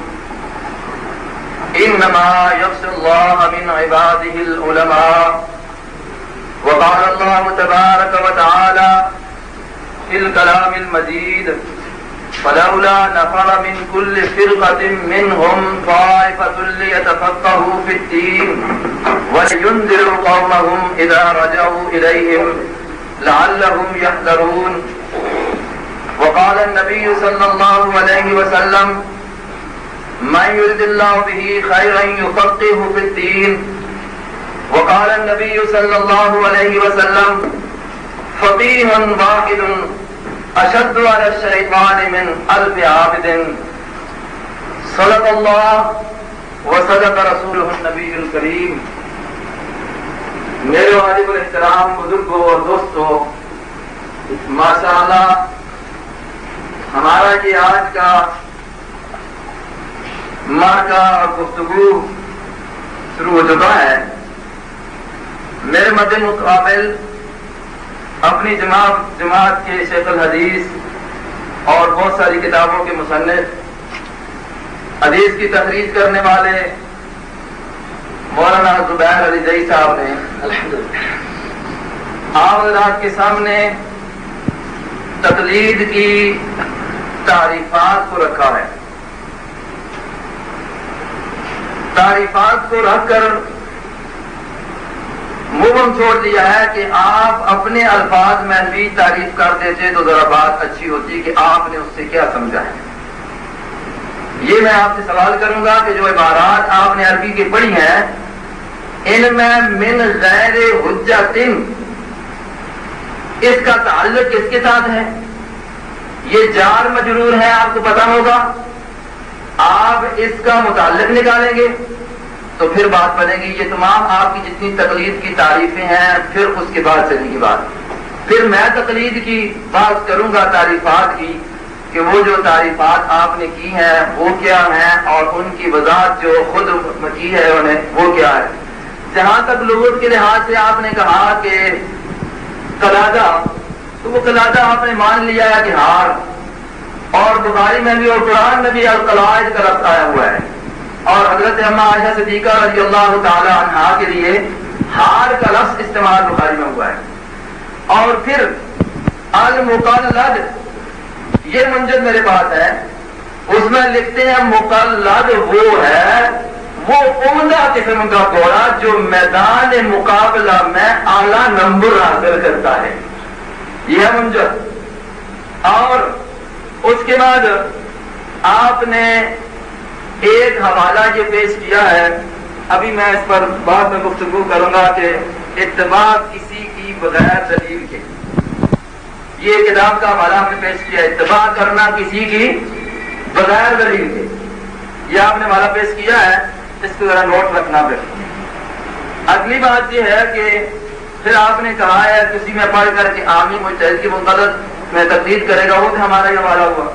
انما یخشی اللہ من عباده العلماء. وقال اللہ تبارک وتعالی فی الکلام المجید فلولا نفر من كل فرقة منهم طائفة ليتفقهوا في الدين ولينذروا قومهم إذا رجعوا إليهم لعلهم يحذرون. وقال النبي صلى الله عليه وسلم من يرد الله به خيرا يفقهه في الدين. وقال النبي صلى الله عليه وسلم فقيه واحد اشد على الشيطان من 1000 عابد. صدق الله وصدق رسوله النبي الكريم. میرے واجب الاحترام بزرگوں اور دوستوں، ماشاءاللہ ہمارا یہ آج کا معرکہ اور گفتگو شروع ہو چکا ہے۔ میرے مد مقابل اپنی جماعت کے شیخ الحدیث اور بہت ساری کتابوں کے مصنف، حدیث کی تخریج کرنے والے مولانا زبیر علی زئی صاحب نے آپ حضرات کے سامنے تقلید کی تعریفات کو رکھا ہے۔ تعریفات کو رکھ کر مبہم چھوڑ دیا ہے کہ آپ اپنے الفاظ میں بھی تعریف کر دیتے تو ذرا بات اچھی ہوتی کہ آپ نے اس سے کیا سمجھا ہے۔ یہ میں آپ سے سوال کروں گا کہ جو عبارات آپ نے عربی کی پڑھی ہیں، ان میں من غیر حجت اس کا تعلق کس کے ساتھ ہے؟ یہ جار مجرور ہے، آپ کو پتا ہوگا۔ آپ اس کا متعلق نکالیں گے تو پھر بات بنے گی۔ یہ تمام آپ کی جتنی تقلید کی تعریفیں ہیں، پھر اس کے بعد چلے گی بات۔ پھر میں تقلید کی بات کروں گا، تعریفات کی، کہ وہ جو تعریفات آپ نے کی ہیں وہ کیا ہیں، اور ان کی وضاحت جو خود کی ہے انہیں وہ کیا ہے۔ جہاں تک لغت کے لحاظ سے آپ نے کہا کہ قلادہ، تو وہ قلادہ آپ نے مان لیا ہے کہ ہار، اور بخاری میں بھی اور قرآن میں بھی القلائد کا لفظ آیا ہوا ہے، اور حضرت اما عائشہ صدیقہ رضی اللہ تعالی عنہا کے لیے ہار کا لفظ استعمال بخاری میں ہوا ہے۔ اور پھر المقلد، یہ منجد میرے پاس ہے، اس میں لکھتے ہیں مقلد وہ ہے وہ عمدہ قسم کا گھوڑا جو میدان مقابلہ میں اعلیٰ نمبر حاصل کرتا ہے، یہ ہے منجد۔ اور اس کے بعد آپ نے ایک حوالہ یہ پیش کیا ہے، ابھی میں اس پر بعد میں گفتگو کروں گا، کہ اتباع کسی کی بغیر دلیل کے، یہ کتاب کا حوالہ ہم نے پیش کیا، اتباع کرنا کسی کی بغیر دلیل کے، یہ آپ نے حوالہ پیش کیا ہے، اس کو ذرا نوٹ رکھنا۔ پھر اگلی بات یہ ہے کہ پھر آپ نے کہا ہے کسی میں پڑھ کر کے عامی مجتہد کی مقلد میں تقلید کرے گا، وہ بھی ہمارا یہ حوالہ ہوا۔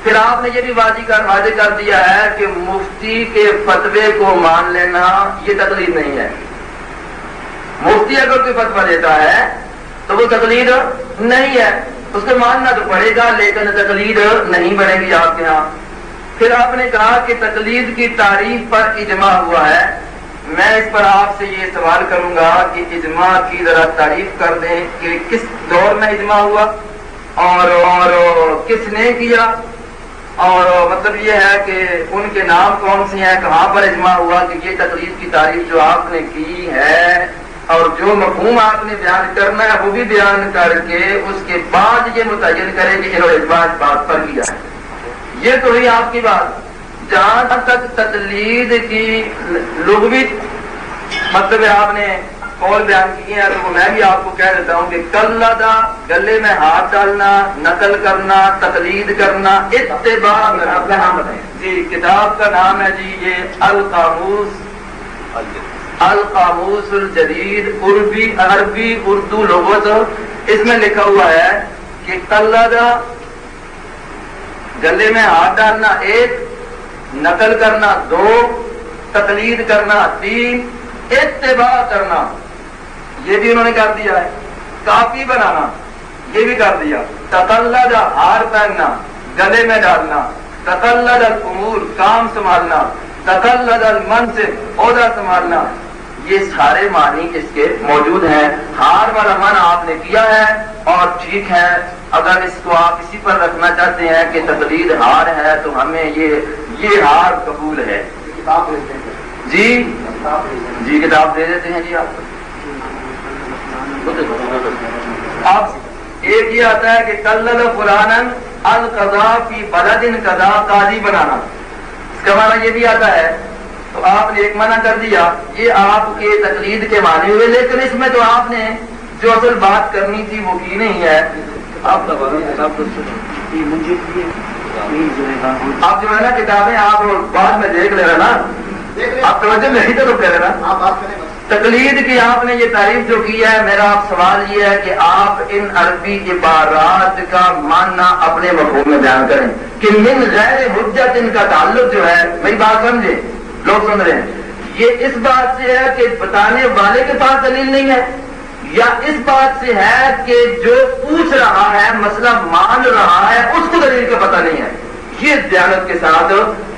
پھر آپ نے یہ بھی واضح کر دیا ہے کہ مفتی کے فتوے کو مان لینا یہ تقلید نہیں ہے۔ مفتی اگر کوئی فتویٰ دیتا ہے تو وہ تقلید نہیں ہے، اس کو ماننا تو پڑے گا لیکن تقلید نہیں بنے گی آپ کے ہاں۔ پھر آپ نے کہا کہ تقلید کی تعریف پر اجماع ہوا ہے۔ میں اس پر آپ سے یہ سوال کروں گا کہ اجماع کی ذرا تعریف کر دیں کہ کس دور میں اجماع ہوا اور کس نے کیا، اور مطلب یہ ہے کہ ان کے نام کون سے ہیں، کہاں پر اجماع ہوا کہ یہ تقلید کی تعریف جو آپ نے کی ہے، اور جو مفہوم آپ نے بیان کرنا ہے وہ بھی بیان کر کے اس کے بعد یہ متعین کرے کہ انہوں نے اجماع اس بات پر کیا ہے۔ یہ تو ہی آپ کی بات۔ جہاں تک تقلید کی لغوی مطلب آپ نے قول بیان کیے ہیں، تو میں بھی آپ کو کہہ دیتا ہوں کہ قلدہ گلے میں ہاتھ ڈالنا، نقل کرنا، تقلید کرنا، اتباع کرنا۔ آپ کا نام بتائیں جی، کتاب کا نام ہے جی یہ القاموس الجدید عربی اردو لغت۔ اس میں لکھا ہوا ہے کہ قلدہ گلے میں ہاتھ ڈالنا 1، نقل کرنا 2، تقلید کرنا 3، اتباع کرنا یہ بھی انہوں نے کر دیا ہے، کاپی بنانا یہ بھی کر دیا، تقلد ہار پہننا، گلے میں ڈالنا، تقلد الامور کام سنبھالنا، تقلد المنصب عہدہ سنبھالنا، یہ سارے معنی اس کے موجود ہیں۔ ہار والا معنی آپ نے کیا ہے اور ٹھیک ہے، اگر اس کو آپ اسی پر رکھنا چاہتے ہیں کہ تقلید ہار ہے تو ہمیں یہ ہار قبول ہے۔ جی کتاب دے دیتے ہیں جی آپ۔ اب ایک یہ آتا ہے کہ قلد فلانا القضاء فی بلد قضا، قاضی بنانا، اس کا معنی یہ بھی آتا ہے، تو آپ نے ایک منع کر دیا، یہ آپ کے تقلید کے معنی ہوئے، لیکن اس میں تو آپ نے جو اصل بات کرنی تھی وہ کی نہیں ہے۔ آپ جو ہے نا کتابیں آپ بعد میں دیکھ لینا نا، آپ توجہ نہیں تو کہہ رہے نا. آپ بات کریں بس. تقلید کی آپ نے یہ تعریف جو کی ہے، میرا آپ سوال یہ ہے کہ آپ ان عربی عبارات کا معنی اپنے مفہوم میں بیان کریں کہ من غیر حجت ان کا تعلق جو ہے، میری بات سمجھے، لوگ سن رہے ہیں، یہ اس بات سے ہے کہ بتانے والے کے پاس دلیل نہیں ہے، یا اس بات سے ہے کہ جو پوچھ رہا ہے مسئلہ مان رہا ہے اس کو دلیل کا پتہ نہیں ہے. یہ دیانت کے ساتھ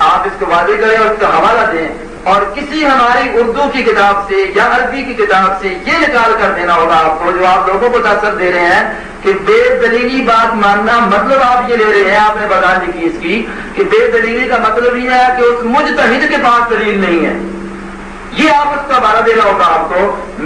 آپ اس کو واضح کریں اور اس کا حوالہ دیں، اور کسی ہماری اردو کی کتاب سے یا عربی کی کتاب سے یہ نکال کر دینا ہوگا آپ کو، جو آپ لوگوں کو تاثر دے رہے ہیں کہ بے دلیلی بات ماننا، مطلب آپ یہ لے رہے ہیں، آپ نے بتا دی کی اس کی کہ بے دلیلی کا مطلب یہ ہے کہ اس مجتہد کے پاس دلیل نہیں ہے، یہ آپ اس کا بارہ دینا ہوگا آپ کو.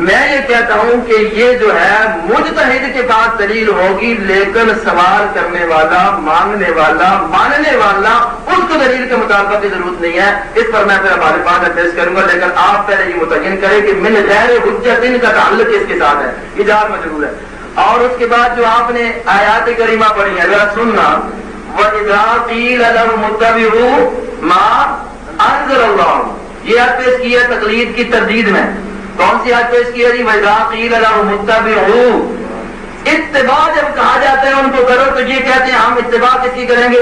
میں یہ کہتا ہوں کہ یہ جو ہے مجتہد کے پاس دلیل ہوگی، لیکن سوال کرنے والا، مانگنے والا، ماننے والا، اس کو دلیل کے مطابق کی ضرورت نہیں ہے. اس پر میں پھر ہمارے پاس پیش کروں گا، لیکن آپ پہلے یہ متعین کریں کہ من غیر حجت کا تعلق اس کے ساتھ ہے، یہ جار مجرور ہے. اور اس کے بعد جو آپ نے آیات کریمہ پڑھی ہے ذرا سننا، وَإِذَا قِيلَ لَهُمُ اتَّبِعُوا مَا أَنزَلَ اللَّهُ، یہ آیت پیش کی ہے تقلید کی تردید میں. کون سی آیت پیش کی ہے جی؟ وَإِذَا قِيلَ لَهُمُ اتَّبِعُوا، اتباع جب کہا جاتا ہے ان کو کرو تو یہ کہتے ہیں ہم اتباع کس کی کریں گے؟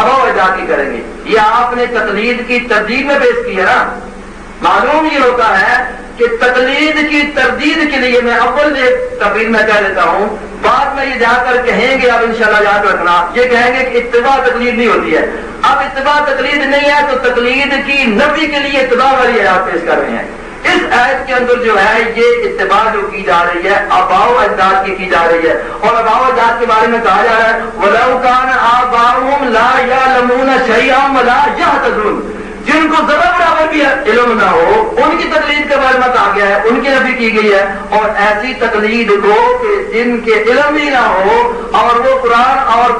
ابا و اجداد کی کریں گے. یہ آپ نے تقلید کی تردید میں پیش کی ہے نا. معلوم یہ ہوتا ہے کہ تقلید کی تردید کے لیے میں اول ایک تقریر میں کہہ دیتا ہوں، بعد میں یہ جا کر کہیں گے، اب انشاءاللہ یاد رکھنا، یہ کہیں گے کہ اتباع تقلید نہیں ہوتی ہے. اب اتباع تقلید نہیں ہے تو تقلید کی نفی کے لیے اتباع والی آیات پیش کر رہے ہیں. اس آیت کے اندر جو ہے یہ اتباع جو کی جا رہی ہے آباء و اجداد کی جا رہی ہے، اور آباء و اجداد کے بارے میں کہا جا رہا ہے وَلَوْ كَانَ آبَاؤُهُمْ لَا يَعْلَمُونَ شَيْئًا وَلَا يَهْتَدُونَ، جن کو ذرا برابر بھی علم نہ ہو ان کی تقلید کے بارے میں کہا گیا ہے، ان کی نفی کی گئی ہے. اور ایسی تقلید کو کہ جن کے علم ہی نہ ہو اور وہ قرآن اور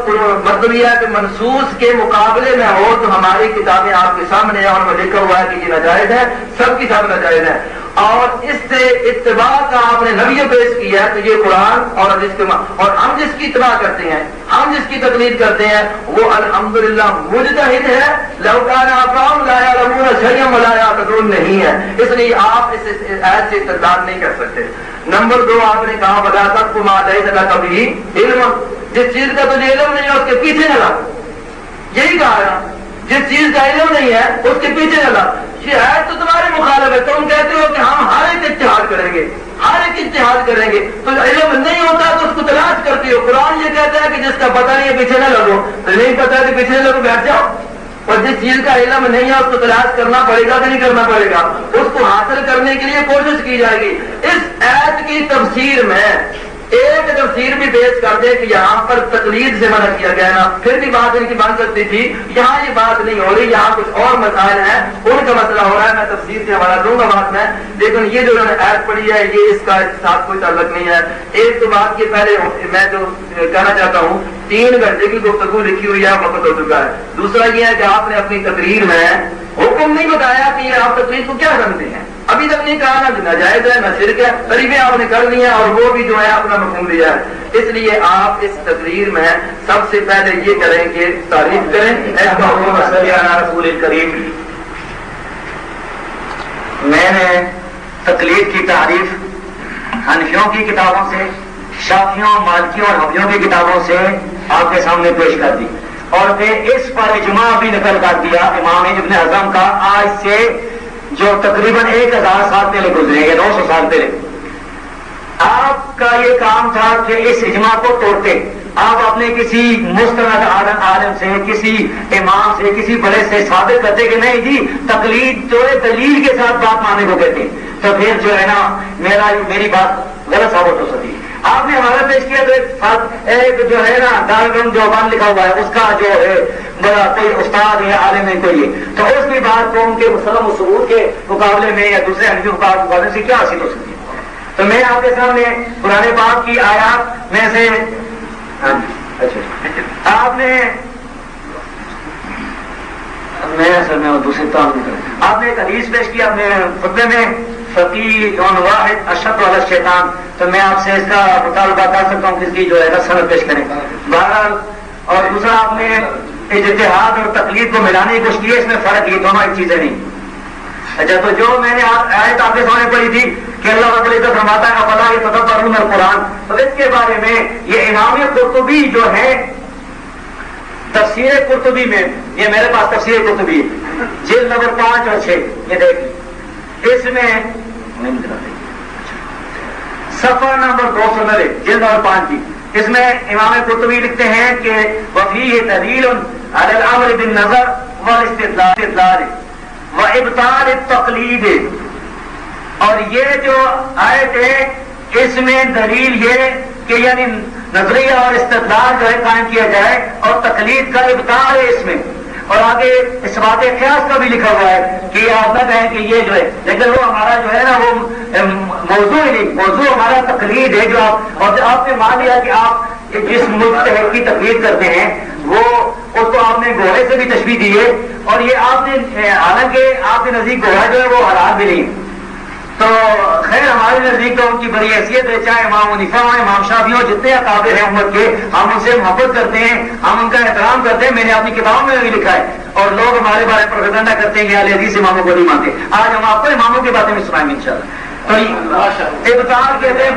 مطلب یہ ہے کہ منصوص کے مقابلے میں ہو، تو ہماری کتابیں آپ کے سامنے ہیں اور میں لکھا ہوا ہے کہ یہ ناجائز ہے، سب کی سب ناجائز ہے. اور اس سے اتباع کا آپ نے نبی پیش کیا ہے، تو یہ قرآن اور حدیث کے اور ہم جس کی اتباع کرتے ہیں، ہم جس کی تقلید کرتے ہیں وہ الحمدللہ مجتہد ہے. لَوْ كَانَ آبَاؤُهُمْ لَا يَعْلَمُونَ شَيْئًا وَلَا يَهْتَدُونَ نہیں ہے. اس لیے آپ اس آیت سے استدلال نہیں کر سکتے. نمبر 2 آپ نے کہا وَلَا تَقْفُ مَا لَيْسَ لَكَ بِهِ علم، جس چیز کا تجھے علم نہیں ہے اس کے پیچھے نہ لگ. یہی کہا ہے، جس چیز کا علم نہیں ہے اس کے پیچھے نہ لگ. یہ آیت تو تمہارے مخالف ہے. تم کہتے ہو کہ ہم ہر ایک اتحاد کریں گے، ہر ایک اتحاد کریں گے، تو علم نہیں ہوتا تو اس کو تلاش کرتے ہو. قرآن یہ کہتا ہے کہ جس کا پتہ نہیں ہے پیچھے نہ لگو، تو نہیں پتا کہ پیچھے نہ لگو بیٹھ جاؤ. اور جس چیز کا علم نہیں ہے اس کو تلاش کرنا پڑے گا کہ نہیں کرنا پڑے گا، اس کو حاصل کرنے کے لیے کوشش کی جائے گی. اس آیت کی تفسیر میں ایک تفسیر بھی پیش کر دے کہ یہاں پر تقلید سے منع کیا گیا نا، پھر بھی بات ان کی بن سکتی تھی. یہاں یہ بات نہیں ہو رہی، یہاں کچھ اور مسائل ہیں، ان کا مسئلہ ہو رہا ہے. میں تفسیر سے حوالہ دوں گا بات میں، لیکن یہ جو انہوں نے آیت پڑھی ہے یہ اس کا ساتھ کوئی تعلق نہیں ہے. ایک تو بات یہ پہلے میں جو کہنا چاہتا ہوں، 3 گھنٹے کی گفتگو لکھی ہوئی ہے، وقت ہو چکا ہے. دوسرا یہ ہے کہ آپ نے اپنی تقریر میں حکم نہیں بتایا کہ یہ آپ تقریر کو کیا سمجھتے ہیں. ابھی تک نہیں کہا نہ ناجائز ہے نہ شرک ہے، قریبیں آپ نے کر لی ہیں اور وہ بھی جو ہے اپنا مفہوم دیا ہے. اس لیے آپ اس تقریر میں سب سے پہلے یہ کریں کہ تعریف کریں رسول کریم. میں نے تقلید کی تعریف حنفیوں کی کتابوں سے، شافعیوں، مالکیوں اور حنفیوں کی کتابوں سے آپ کے سامنے پیش کر دی، اور پھر اس پر اجماع بھی نقل کر دیا امام ابن حزم کا، آج سے جو تقریباً 1000 سال پہلے گزرے یا 900 سال پہلے. آپ کا یہ کام تھا کہ اس اجماع کو توڑتے. آپ اپنے کسی مستند عالم سے، کسی امام سے، کسی بڑے سے ثابت کرتے کہ نہیں جی تقلید جو ہے دلیل کے ساتھ بات ماننے کو کہتے ہیں، تو پھر جو ہے نا میری بات غلط ثابت ہو سکتی. آپ نے ہمارا پیش کیا تو ایک جو ہے نا دارالعلوم دیوبند لکھا ہوا ہے، اس کا جو ہے بڑا کوئی استاد ہے، عالم ہے کوئی، تو اس کی بات کو ان کے مسلم و ثبوت کے مقابلے میں یا دوسرے حنفی مقابلے سے کیا حاصل ہو سکتی ہے. تو میں آپ کے سامنے قرآن پاک کی آیات میں سے آپ نے آپ نے ایک حدیث پیش کی اپنے خطبے میں، فقیہ واحد اشد علی الشیطان، تو میں آپ سے اس کا مطالبہ کر سکتا ہوں کہ اس کی جو ہے سند پیش کریں. بہرحال اور دوسرا آپ نے اجتہاد اور تقلید کو ملانے کی کوشش کی ہے، اس میں فرق یہ دونوں ایک چیزیں نہیں. اچھا تو جو میں نے آیت آپ کے سامنے پڑھی تھی کہ اللہ رب العزت فرماتا ہے افلا یتدبرون القرآن، تو اس کے بارے میں یہ امام قرطبی جو ہے تفسیر قرطبی میں، یہ میرے پاس تفسیر قرطبی ہے جلد نمبر 5 اور 6، یہ دیکھیں اس میں صفحہ نمبر 290 جلد نمبر 5 کی، اس میں امام قرطبی لکھتے ہیں کہ وفیہ دلیل علی الامر بالنظر والاستدلال وابطال التقلید، اور یہ جو آیت ہے اس میں دلیل یہ کہ یعنی نظریہ اور استدلال جو ہے قائم کیا جائے اور تقلید کا ابطال ہے اس میں، اور آگے اس بات قیاس کا بھی لکھا ہوا ہے کہ آپ نہ کہیں کہ یہ جو ہے، لیکن وہ ہمارا جو ہے نا وہ موضوع ہی نہیں، موضوع ہمارا تقلید ہے جو آپ، اور آپ نے مان لیا کہ آپ جس مجتہد کی تقلید کرتے ہیں وہ اس کو آپ نے گھوڑے سے بھی تشبیہ دی ہے، اور یہ آپ نے حالانکہ آپ کے نزدیک گھوڑا جو ہے وہ حلال بھی نہیں، تو خیر ہمارے نزدیک تو ان کی بڑی حیثیت ہے، چاہے امام حنیفہ ہوں امام شافعی ہوں، جتنے اکابر ہیں امت کے، ہم ان سے محبت کرتے ہیں، ہم ان کا احترام کرتے ہیں، میں نے اپنی کتابوں میں بھی لکھا ہے، اور لوگ ہمارے بارے میں پروپیگنڈا کرتے ہیں کہ اہل حدیث اماموں کو نہیں مانتے، آج ہم آپ کو اماموں کی باتیں بھی سنائیں گے انشاءاللہ۔ تو ابطال کہتے ہیں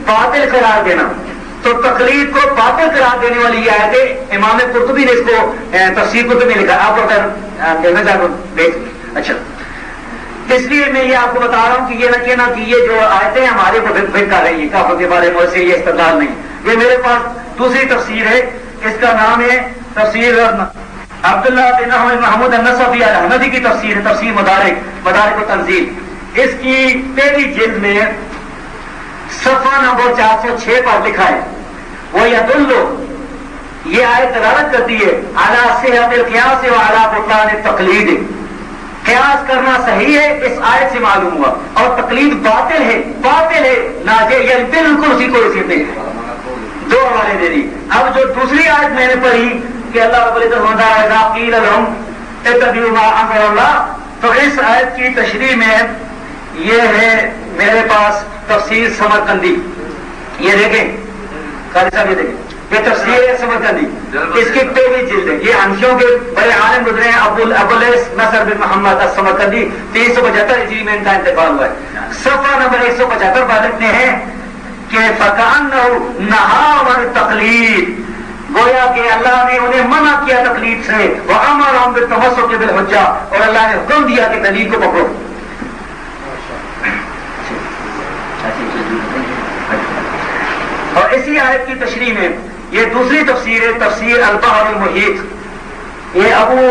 باطل قرار دینا، تو تقلید کو باطل قرار دینے والی یہ آیت ہے، امام قرطبی نے اس کو تفسیر قرطبی میں لکھا، آپ کو دیکھ اچھا، اس لیے میں یہ آپ کو بتا رہا ہوں کہ یہ نہ کہنا کہ یہ جو آیتیں ہمارے کو فکر کر رہی ہیں کافر کے بارے میں، سے یہ استدلال نہیں، یہ میرے پاس دوسری تفسیر ہے، اس کا نام ہے تفسیر عبداللہ بن احمد محمود النصفی الحمدی کی تفسیر ہے، تفسیر مدارک و تنزیل، اس کی پہلی جلد میں صفحہ نمبر 406 پر لکھا ہے وہ یدلو، یہ آیت دلالت کرتی ہے علی صحت القیاس و علی بطلان التقلید، قیاس کرنا صحیح ہے اس آیت سے معلوم ہوا، اور تقلید باطل ہے ناجائز، یعنی بالکل اسی کو رسید نہیں، دو حوالے دے دی۔ اب جو دوسری آیت میں نے پڑھی کہ اللہ رب العزت فرماتا ہے اذا قیل لهم اتبعوا ما امر اللہ، تو اس آیت کی تشریح میں یہ ہے میرے پاس تفسیر سمرقندی، یہ دیکھیں قاری صاحب، یہ دیکھیں یہ تفسیر ہے سمرقندی، اس کی پہلی جلد ہے، یہ حنفیوں کے بڑے عالم گزرے ہیں ابواللیث نصر بن محمد السمرقندی، 375 ہجری میں ان کا انتقال ہوا ہے۔ صفحہ نمبر 175 پر لکھتے ہیں کہ فَكَأَنَّهُ نَهَى عَنِ التَّقْلِيدِ، گویا کہ اللہ نے انہیں منع کیا تقلید سے، وَأَمَرَهُم بِالتَّمَسُّكِ بِالْحُجَّةِ، اور اللہ نے حکم دیا کہ دلیل کو پکڑو۔ اور اسی آیت کی تشریح میں یہ دوسری تفسیر ہے، تفسیر البحر المحیط، یہ ابو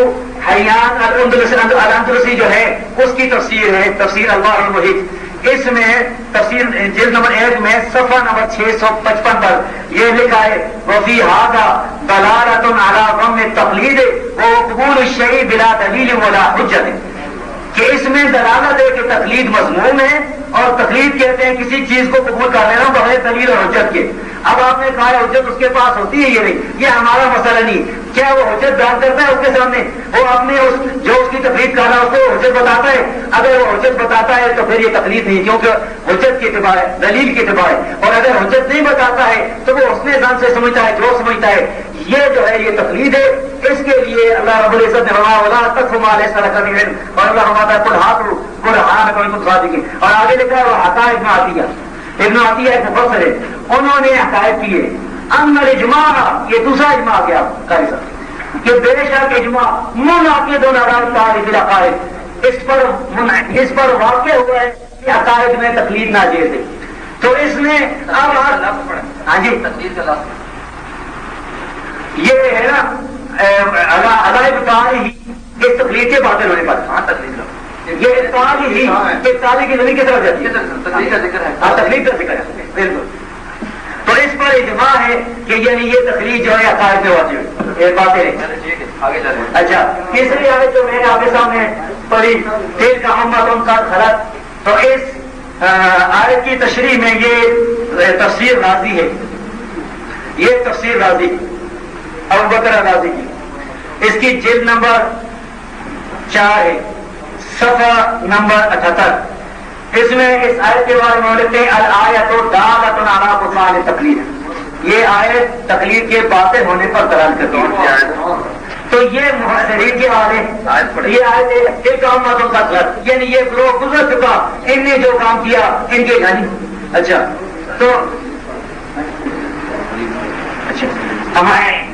حیان الاندلسی جو ہے اس کی تفسیر ہے، تفسیر البحر المحیط، اس میں تفسیر جلد نمبر 1 میں صفحہ نمبر 655 پر یہ لکھا ہے وفی ھذا دلالۃ علی ضم التقلید وقبول الشیء بلا دلیل ولا حجت، کہ اس میں دلالت ہے کہ تقلید مذموم ہے، اور تقلید کہتے ہیں کسی چیز کو قبول کر لینا بغیر دلیل اور حجت کے۔ اب آپ نے کہا حجت اس کے پاس ہوتی ہے، یہ نہیں، یہ ہمارا مسئلہ نہیں، کیا وہ حجت بیان کرتا ہے اس کے سامنے، وہ اپنے جو اس کی تقلید کر رہا ہے اس کو حجت بتاتا ہے، اگر وہ حجت بتاتا ہے تو پھر یہ تقلید نہیں، کیونکہ حجت کے اعتبار ہے، دلیل کے اعتبار ہے، اور اگر حجت نہیں بتاتا ہے تو وہ اس نے ذات سے سمجھتا ہے جو سمجھتا ہے، یہ جو ہے یہ تقلید ہے۔ اس کے لیے اللہ رب العزت نے فرمایا ولا تقف ما ليس لك به علم، اور اللہ فرماتا ہے قل هاتوا برهانكم ان كنتم صادقين، اور آگے لکھا ہے وہ عطا ابن عطیہ ایک مفسر ہے، انہوں نے حقائق کیے ان الاجماع، یہ دوسرا اجماع گیا قاری صاحب کہ بے شک اجماع منعقد علی تعریف العقائد، اس پر واقع ہوا ہے کہ عقائد میں تقلید ناجائز ہے۔ تو اس نے اب ہاں جی تقلید کا لفظ یہ ہے نا علی ابطال ہی ایک تقلید کے باطل ہونے پر، ہاں تقلید یہ ابطال ہی ابطال کی نبی کی طرف جاتی ہے، تقلید کا ذکر ہے، ہاں تقلید کا ذکر ہے بالکل۔ تو اس پر اجماع ہے کہ یعنی یہ تقلید جو ہے عقائد میں واجب ہے، یہ باتیں ہیں۔ اچھا تیسری آیت جو میں نے آپ کے سامنے پڑھی دل کا امت ان کا خلق، تو اس آیت کی تشریح میں یہ تفسیر رازی ہے، یہ تفسیر رازی ابو بکر رازی کی، اس کی جلد نمبر 4 ہے، صفحہ نمبر 78، اس میں اس آیت کے بارے میں لکھتے ہیں الآیۃ دالۃ علی بطلان التقلید، یہ آیت تقلید کے باطل ہونے پر دلالت کرتی ہے۔ تو یہ محسرین کے والے یہ آئے تھے ایک امتوں کا گھر، یعنی یہ گروہ گزر چکا، ان نے جو کام کیا ان کے گھر. اچھا تو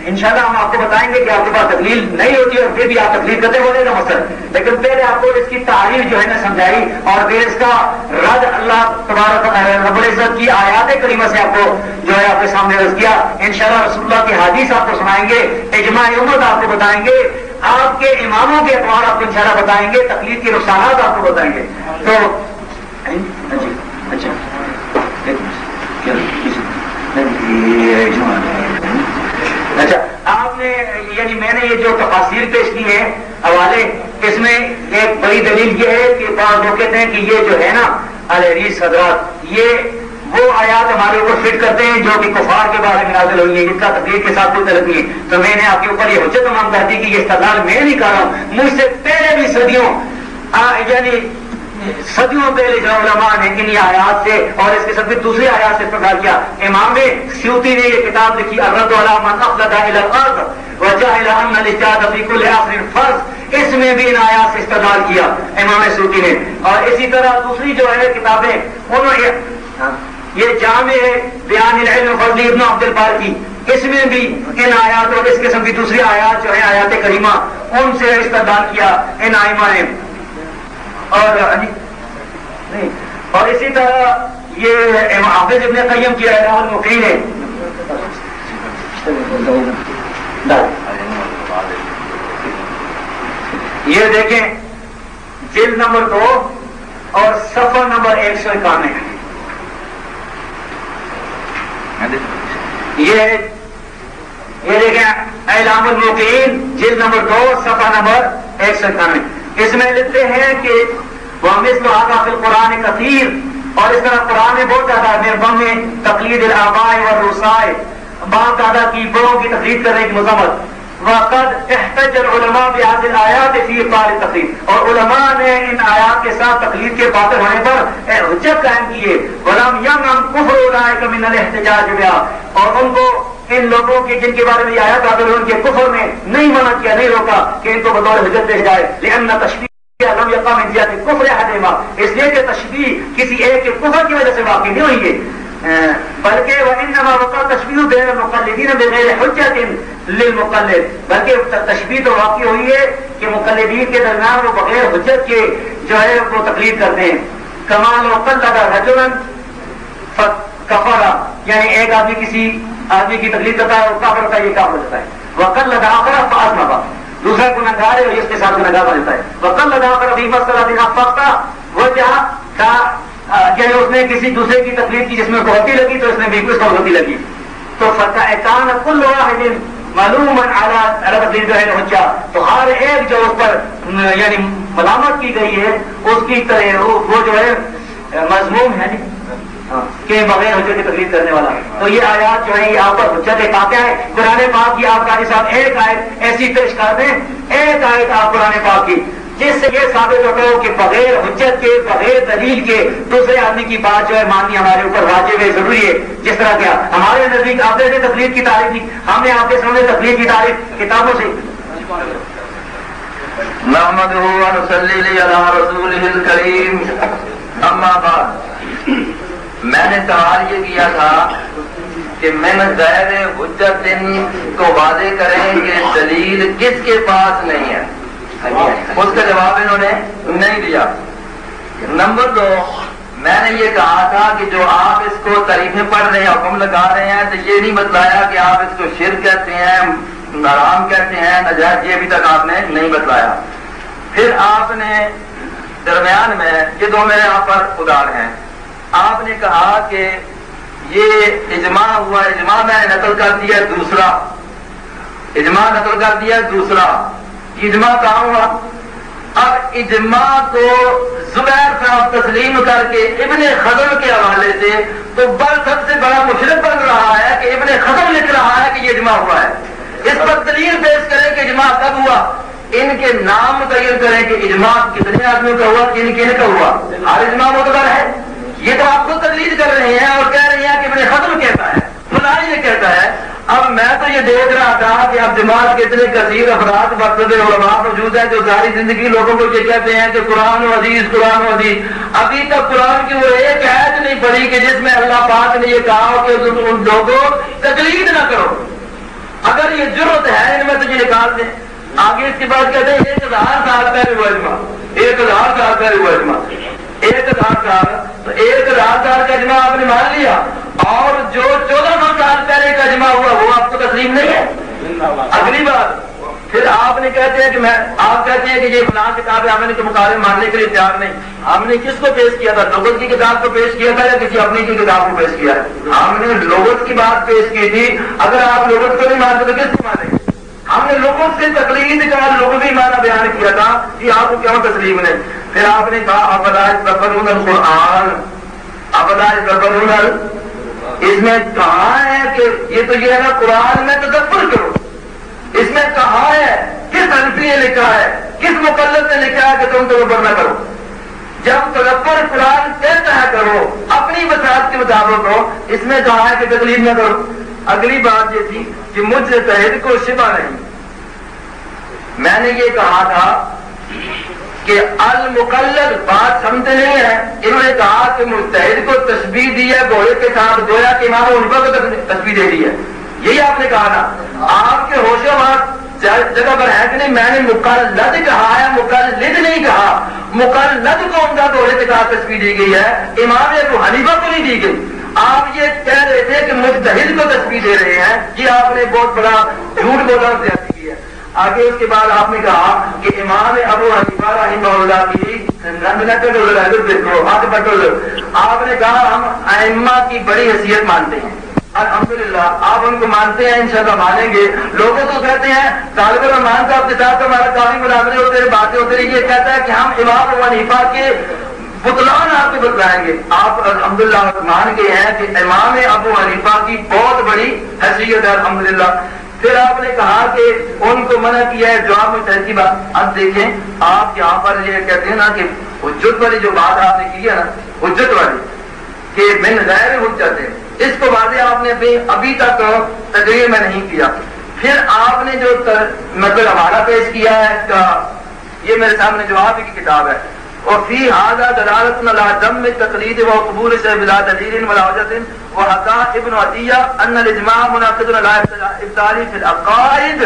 انشاءاللہ ہم آپ کو بتائیں گے کہ آپ کے پاس تقلیل نہیں ہوتی اور پھر بھی آپ تقلید کرتے بولے گا مسئلہ، لیکن پہلے آپ کو اس کی تعریف جو ہے نا سمجھائی اور پھر اس کا رد اللہ تبارک رب العزت کی آیات کریمہ سے آپ کو جو ہے آپ کے سامنے رض کیا. انشاءاللہ رسول اللہ کی حدیث آپ کو سنائیں گے، اجماع امت آپ کو بتائیں گے، آپ کے اماموں کے اقوال آپ کو انشاءاللہ بتائیں گے، تقلید کے نقصانات آپ کو بتائیں گے. تو اچھا آپ نے یعنی میں نے یہ جو تفاسیر پیش کی ہیں حوالے، اس میں ایک بڑی دلیل یہ ہے کہ بعض لوگ کہتے ہیں کہ یہ جو ہے نا الحدیث حضرات یہ وہ آیات ہمارے اوپر فٹ کرتے ہیں جو کہ کفار کے بارے میں نازل ہوئی ہیں، جن کا تقریر کے ساتھ کوئی تعلق نہیں ہے. تو میں نے آپ کے اوپر یہ حجت تمام کر دی کہ یہ استدلال میں نہیں کر رہا ہوں، مجھ سے پہلے بھی صدیوں یعنی صدیوں پہلے جو علماء نے انہی آیات سے اور اس کے ساتھ دوسری آیات سے استدلال کیا. امام سیوطی نے یہ کتاب لکھی الرد علی من افلت الی الارض وجعل ان الاجتهاد فی کل عصر فرض، اس میں بھی ان آیات سے استدلال کیا امام سیوطی نے. اور اسی طرح دوسری جو ہے کتابیں انہوں نے یہ جامع بیان العلم فضل ابن عبد البار کی، اس میں بھی ان آیات اور اس قسم کی دوسری آیات جو ہے آیات کریمہ ان سے استدلال کیا ان ائمہ نے. اور اسی طرح یہ حافظ ابن قیم کی اعلان المقیل ہے. یہ دیکھیں جلد نمبر 2 اور صفحہ نمبر 191. یہ دیکھیں اعلام المقیل جلد نمبر 2 صفحہ نمبر 191. اس میں لکھتے ہیں کہ وَمِثْلُ هَذَا فِي الْقُرْآنِ كَثِيرٌ، اور اس طرح قرآن میں بہت زیادہ ہے میں تقلید الآباء والرؤساء، باپ دادا کی بڑوں کی تقلید کرنے کی مذمت. وَقَدْ احْتَجَّ الْعُلَمَاء بِهَذِهِ الْآيَاتِ فِي إِبْطَالِ التَّقْلِيدِ، اور علماء نے ان آیات کے ساتھ تقلید کے باطل ہونے پر حجت قائم کی ہے. وَلَمْ يَمْنَعْ كُفْرُ أُولَٰئِكَ مِنَ الْاحْتِجَاجِ بِهَا، اور ان کو ان لوگوں کے جن کے بارے میں آیات نازل ہوئی ان کے کفر میں نہیں منع کیا، نہیں روکا کہ ان کو بطور حجت پیش جائے. لأن تشبیہ لم یقع من جہت الکفر احدہما، اس لیے کہ تشبیہ کسی ایک کے کفر کی وجہ سے واقع نہیں ہوئی ہے، بلکہ وانما وقع تشبیہ بین المقلدین بغیر حجت للمقلد، بلکہ تشبیہ تو واقع ہوئی ہے کہ مقلدین کے درمیان وہ بغیر حجت کے جو ہے وہ تقلید کرتے ہیں. کما لو قلد رجلا فکفر، یعنی ایک آدمی کسی آدمی کی تقلید کرتا ہے وہ کافر ہوتا ہے، یہ کافر ہوتا ہے. وقلد آخر فاذنب، دوسرا گنہگار ہے اور اس کے ساتھ گنہگار بنتا ہے. وقلد آخر فی مسئلۃ اخفقتا، وہ کہ اس نے کسی دوسرے کی تقلید کی جس میں غلطی لگی تو اس نے بھی اس کو غلطی لگی. تو فکان کل واحد معلوما علی تقلید جو ہے حجہ، تو ہر ایک جو اس پر یعنی ملامت کی گئی ہے اس کی وہ جو ہے مذموم ہے کہ بغیر حجت کی تقلید کرنے والا. تو یہ آیات جو ہے یہ آپ پر حجت قاطع ہے. قرآن پاک کی آپ قاری صاحب ایک آیت ایسی پیش کر دیں، ایک آیت آپ قرآن پاک کی جس سے یہ ثابت ہوتا ہو کہ بغیر حجت کے بغیر دلیل کے دوسرے آدمی کی بات جو ہے ماننی ہمارے اوپر واجب ہے، ضروری ہے. جس طرح کیا ہمارے نزدیک آپ نے تقلید کی تعریف کی، ہم نے آپ کے سامنے تقلید کی تعریف کتابوں سے. نحمدہ ونصلی علی رسولہ الکریم، اما بعد. میں نے سوال یہ کیا تھا کہ من غیر حجت کو واضح کریں کہ دلیل کس کے پاس نہیں ہے. اس کا جواب انہوں نے نہیں دیا. نمبر 2، میں نے یہ کہا تھا کہ جو آپ اس کو تعریفیں پڑھ رہے ہیں، حکم لگا رہے ہیں، تو یہ نہیں بتلایا کہ آپ اس کو شرک کہتے ہیں، حرام کہتے ہیں، نجائز، یہ ابھی تک آپ نے نہیں بتلایا. پھر آپ نے درمیان میں یہ دو میرے یہاں پر ادار ہیں، آپ نے کہا کہ یہ اجماع ہوا، اجماع میں نے نقل کر دیا دوسرا، اجماع نقل کر دیا دوسرا. اجماع کہاں ہوا؟ اب اجماع کو زبیر صاحب تسلیم کر کے ابن خزر کے حوالے سے تو سب سے بڑا مشرک بن رہا ہے کہ ابن خزر لکھ رہا ہے کہ یہ اجماع ہوا ہے. اس پر دلیل پیش کریں کہ اجماع کب ہوا، ان کے نام متعین کریں کہ اجماع کتنے آدمیوں کا ہوا، کن کن کا ہوا. ہر اجماع معتبر ہے. یہ تو آپ کو تقلید کر رہے ہیں اور کہہ رہے ہیں کہ ابن خزر کہتا ہے، فلاں یہ کہتا ہے. اب میں تو یہ دیکھ رہا تھا کہ اب جماعت کے اتنے کثیر افراد مقصد علماء موجود ہیں جو ساری زندگی لوگوں کو یہ کہتے ہیں کہ قرآن و حدیث قرآن و حدیث، ابھی تک قرآن کی وہ ایک آیت نہیں پڑھی کہ جس میں اللہ پاک نے یہ کہا ہو کہ ان لوگوں تقلید نہ کرو۔ اگر یہ جرت ہے ان میں تو یہ نکال دیں۔ آگے اس کے بعد کہتے ہیں 1000 سال پہلے وہ اجماع، 1000 سال پہلے وہ اجماع، 1000 سال، تو 1000 سال کا اجماع آپ نے مان لیا، اور جو 1400 سال پہلے کا اجماع ہوا وہ آپ کو تسلیم نہیں ہے۔ اگلی بات پھر آپ نے کہتے ہیں کہ آپ کہتے ہیں کہ یہ فلاں کتاب ہے، ہم نے کے مقابلے ماننے کے لیے تیار نہیں۔ ہم نے کس کو پیش کیا تھا؟ لغت کی کتاب کو پیش کیا تھا یا کسی اپنی کی کتاب کو پیش کیا ہے؟ ہم نے لغت کی بات پیش کی تھی۔ اگر آپ لغت کو نہیں مانتے تو کس کو مانیں گے؟ ہم نے لوگوں سے تقلید کا لغوی معنی بیان کیا تھا کہ آپ کو کیوں تسلیم نہیں۔ پھر آپ نے کہا افلا یتدبرون القرآن، افلا یتدبرون، اس میں کہا ہے کہ یہ تو یہ ہے نا قرآن میں تدبر کرو، اس میں کہا ہے کس حنفی نے لکھا ہے، کس مقلد نے لکھا ہے کہ تم تدبر نہ کرو؟ جب تدبر قرآن کہتا ہے کرو اپنی وسعت کے مطابق ہو، اس میں کہا ہے کہ تقلید نہ کرو۔ اگلی بات یہ تھی کہ مجھ سے مجتہد کو شبہ نہیں۔ میں نے یہ کہا تھا کہ المقلد بات سمجھتے نہیں ہے، انہوں نے کہا کہ مجتہد کو تشبیہ دی ہے گھوڑے کے ساتھ، گویا کہ امام حنیفہ کو تشبیہ دے دی ہے، یہی آپ نے کہا نا۔ آپ کے ہوش و حواس جگہ پر ہے کہ نہیں؟ میں نے مقلد کہا ہے، مقلد نہیں کہا۔ مقلد کو ان کا گھوڑے کے ساتھ تشبیہ دی گئی ہے، امام ابو حنیفہ کو نہیں دی گئی۔ آپ یہ کہہ رہے تھے کہ مجتہد کو تشبیہ دے رہے ہیں، یہ آپ نے بہت بڑا جھوٹ بولا اور زیادتی کی ہے۔ آگے اس کے بعد آپ نے کہا کہ امام ابو حنیفہ رحمہ اللہ کی دیکھو آگے بٹو، آپ نے کہا ہم ائمہ کی بڑی حیثیت مانتے ہیں، الحمدللہ آپ ان کو مانتے ہیں، انشاءاللہ مانیں گے۔ لوگوں کو کہتے ہیں طالب الرحمان صاحب کے ساتھ ہمارا کافی مناظرے ہوتے ہیں، باتیں ہوتے ہیں، یہ کہتا ہے کہ ہم امام ابو حنیفہ کے بطلان آپ کو بتلائیں گے۔ آپ الحمدللہ مان گئے ہیں کہ امام ابو حنیفہ کی بہت بڑی حیثیت ہے، الحمدللہ۔ پھر آپ نے کہا کہ ان کو منع کیا ہے جواب مجتہد کی بات۔ اب دیکھیں آپ یہاں پر یہ کہتے ہیں نا کہ حجت والی جو بات آپ نے کی ہے نا، حجت والی کہ من غیر حجت ہے، اس کو واضح آپ نے ابھی تک تقریر میں نہیں کیا۔ پھر آپ نے جو مطلب حوالہ پیش کیا ہے، یہ میرے سامنے جواب کی کتاب ہے، وفي هذا دلالة على ذم التقليد وقبول بلا دليل ولا حجة، وحكى ابن عطية أن الإجماع منعقد على إبطال في العقائد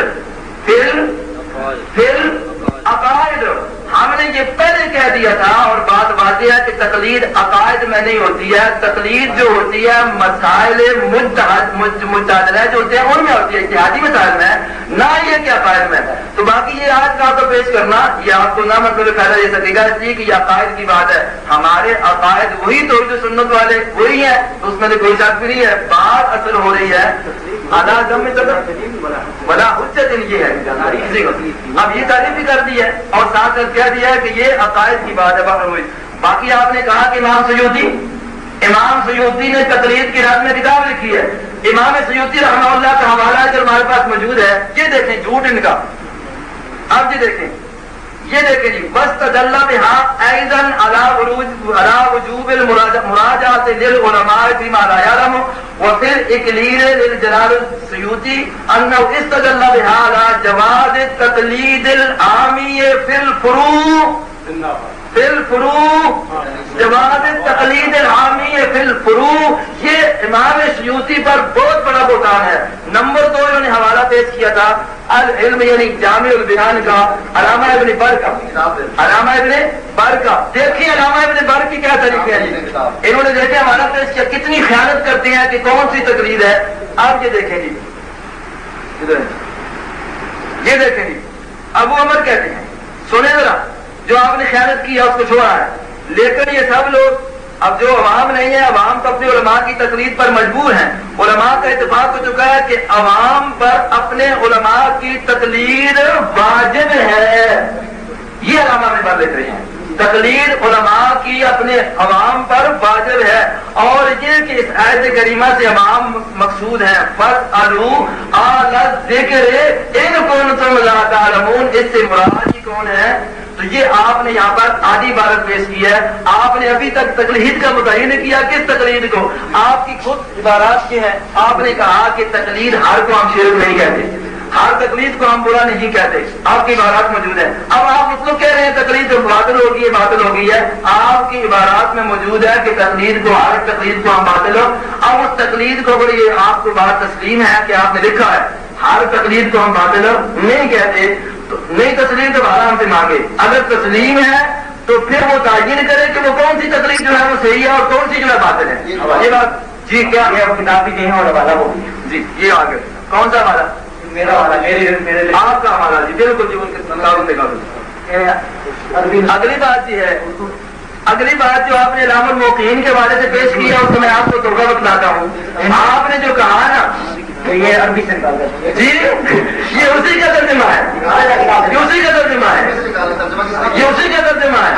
في العقائد۔ ہم نے یہ پہلے کہہ دیا تھا اور بات واضح ہے کہ تقلید عقائد میں نہیں ہوتی ہے، تقلید جو ہوتی ہے مسائل متعددہ جو ہوتے ہیں ان میں ہوتی ہے، اتحادی مسائل میں، نہ یہ کہ عقائد میں۔ تو باقی یہ آج کا تو پیش کرنا یہ آپ کو نہ مطلب فائدہ دے سکے گا، اس لیے کہ یہ عقائد کی بات ہے۔ ہمارے عقائد وہی توحید و سنت والے وہی ہیں، تو اس میں تو کوئی شک بھی نہیں ہے۔ بات اصل ہو رہی ہے بلا حجت، یہ ہے اب یہ تعریف بھی کر دی ہے اور ساتھ کہہ دیا ہے کہ یہ عقائد کی بات ہے۔ باقی آپ نے کہا کہ امام سیوطی نے تقلید کی رات میں کتاب لکھی ہے، امام سیوطی رحمہ اللہ کا حوالہ ہے جو ہمارے پاس موجود ہے، یہ دیکھیں جھوٹ ان کا۔ اب یہ دیکھیں جی واستدل بها ايضا على وجوب المراجعه للعلماء فيما لا يعلم، وفي الاكليل للجلال السيوطي انه استدل بها على جواز التقليد العامي في الفروع جواز التقلید العامی فی الفروع۔ یہ امام سیوطی پر بہت بڑا بہتان ہے۔ نمبر 2 انہوں نے حوالہ پیش کیا تھا العلم یعنی جامع البیان کا، علامہ ابن بر کا، علامہ ابن بر کا۔ دیکھیں علامہ ابن بر کی کیا طریقے ہیں جی، انہوں نے دیکھیں حوالہ پیش کیا، کتنی خیانت کرتے ہیں کہ کون سی تقلید ہے۔ اب یہ دیکھیں جی، یہ دیکھیں جی ابو عمر کہتے ہیں، سنیں ذرا، جو آپ نے خیانت کی ہے اس کو چھوڑا ہے، لیکن یہ سب لوگ اب جو عوام نہیں ہے، عوام تو اپنے علماء کی تقلید پر مجبور ہیں۔ علماء کا اتفاق ہو چکا ہے کہ عوام پر اپنے علماء کی تقلید واجب ہے، یہ علامہ ابن بر لکھ رہے ہیں۔ تقلید علماء کی اپنے عوام پر واجب ہے، اور یہ کہ اس آیت کریمہ سے عوام مقصود ہے، فَاسْأَلُوا أَهْلَ الذِّكْرِ إِن كُنتُمْ لَا تَعْلَمُونَ، اس سے مراد ہی کون ہے؟ تو یہ آپ نے یہاں پر آدھی عبارت پیش کی ہے، آپ نے ابھی تک تقلید کا متعین کیا، کس تقلید کو؟ آپ کی خود عبارات کی ہے، آپ نے کہا کہ تقلید ہر کو ہم شرک نہیں کہتے، ہر تقلید کو ہم برا نہیں کہتے، آپ کی عبارات موجود ہے۔ اب آپ اس کو کہہ رہے ہیں تقلید جو باطل ہوگی ہے، باطل ہو گئی ہے، آپ کی عبارات میں موجود ہے کہ تقلید کو، ہر تقلید کو ہم باطل ہو۔ اب اس تقلید کو بڑی آپ کو بات تسلیم ہے کہ آپ نے لکھا ہے ہر تقلید کو ہم باطل نہیں کہتے، تو نہیں تسلیم تو بھالا ہم سے مانگے، اگر تسلیم ہے تو پھر وہ تعین کرے کہ وہ کون سی تقلید جو ہے وہ صحیح ہے اور کون سی جو ہے باطل ہے۔ یہ بات جی کیا کتاب بھی کہیں اور حوالہ وہ جی یہ آگے کون سا حوالہ؟ میرا والا، میرے آپ کا حوالہ جی بالکل جی اگلی بات یہ ہے، اگلی بات جو آپ نے علامہ الموقعین کے حوالے سے پیش کی ہے اس کو میں آپ کو توبہ بتلاتا ہوں۔ آپ نے جو کہا نا یہ عربی سے جی یہ اسی کا ترجمہ ہے، یہ اسی کا ترجمہ ہے، یہ اسی کا ترجمہ ہے،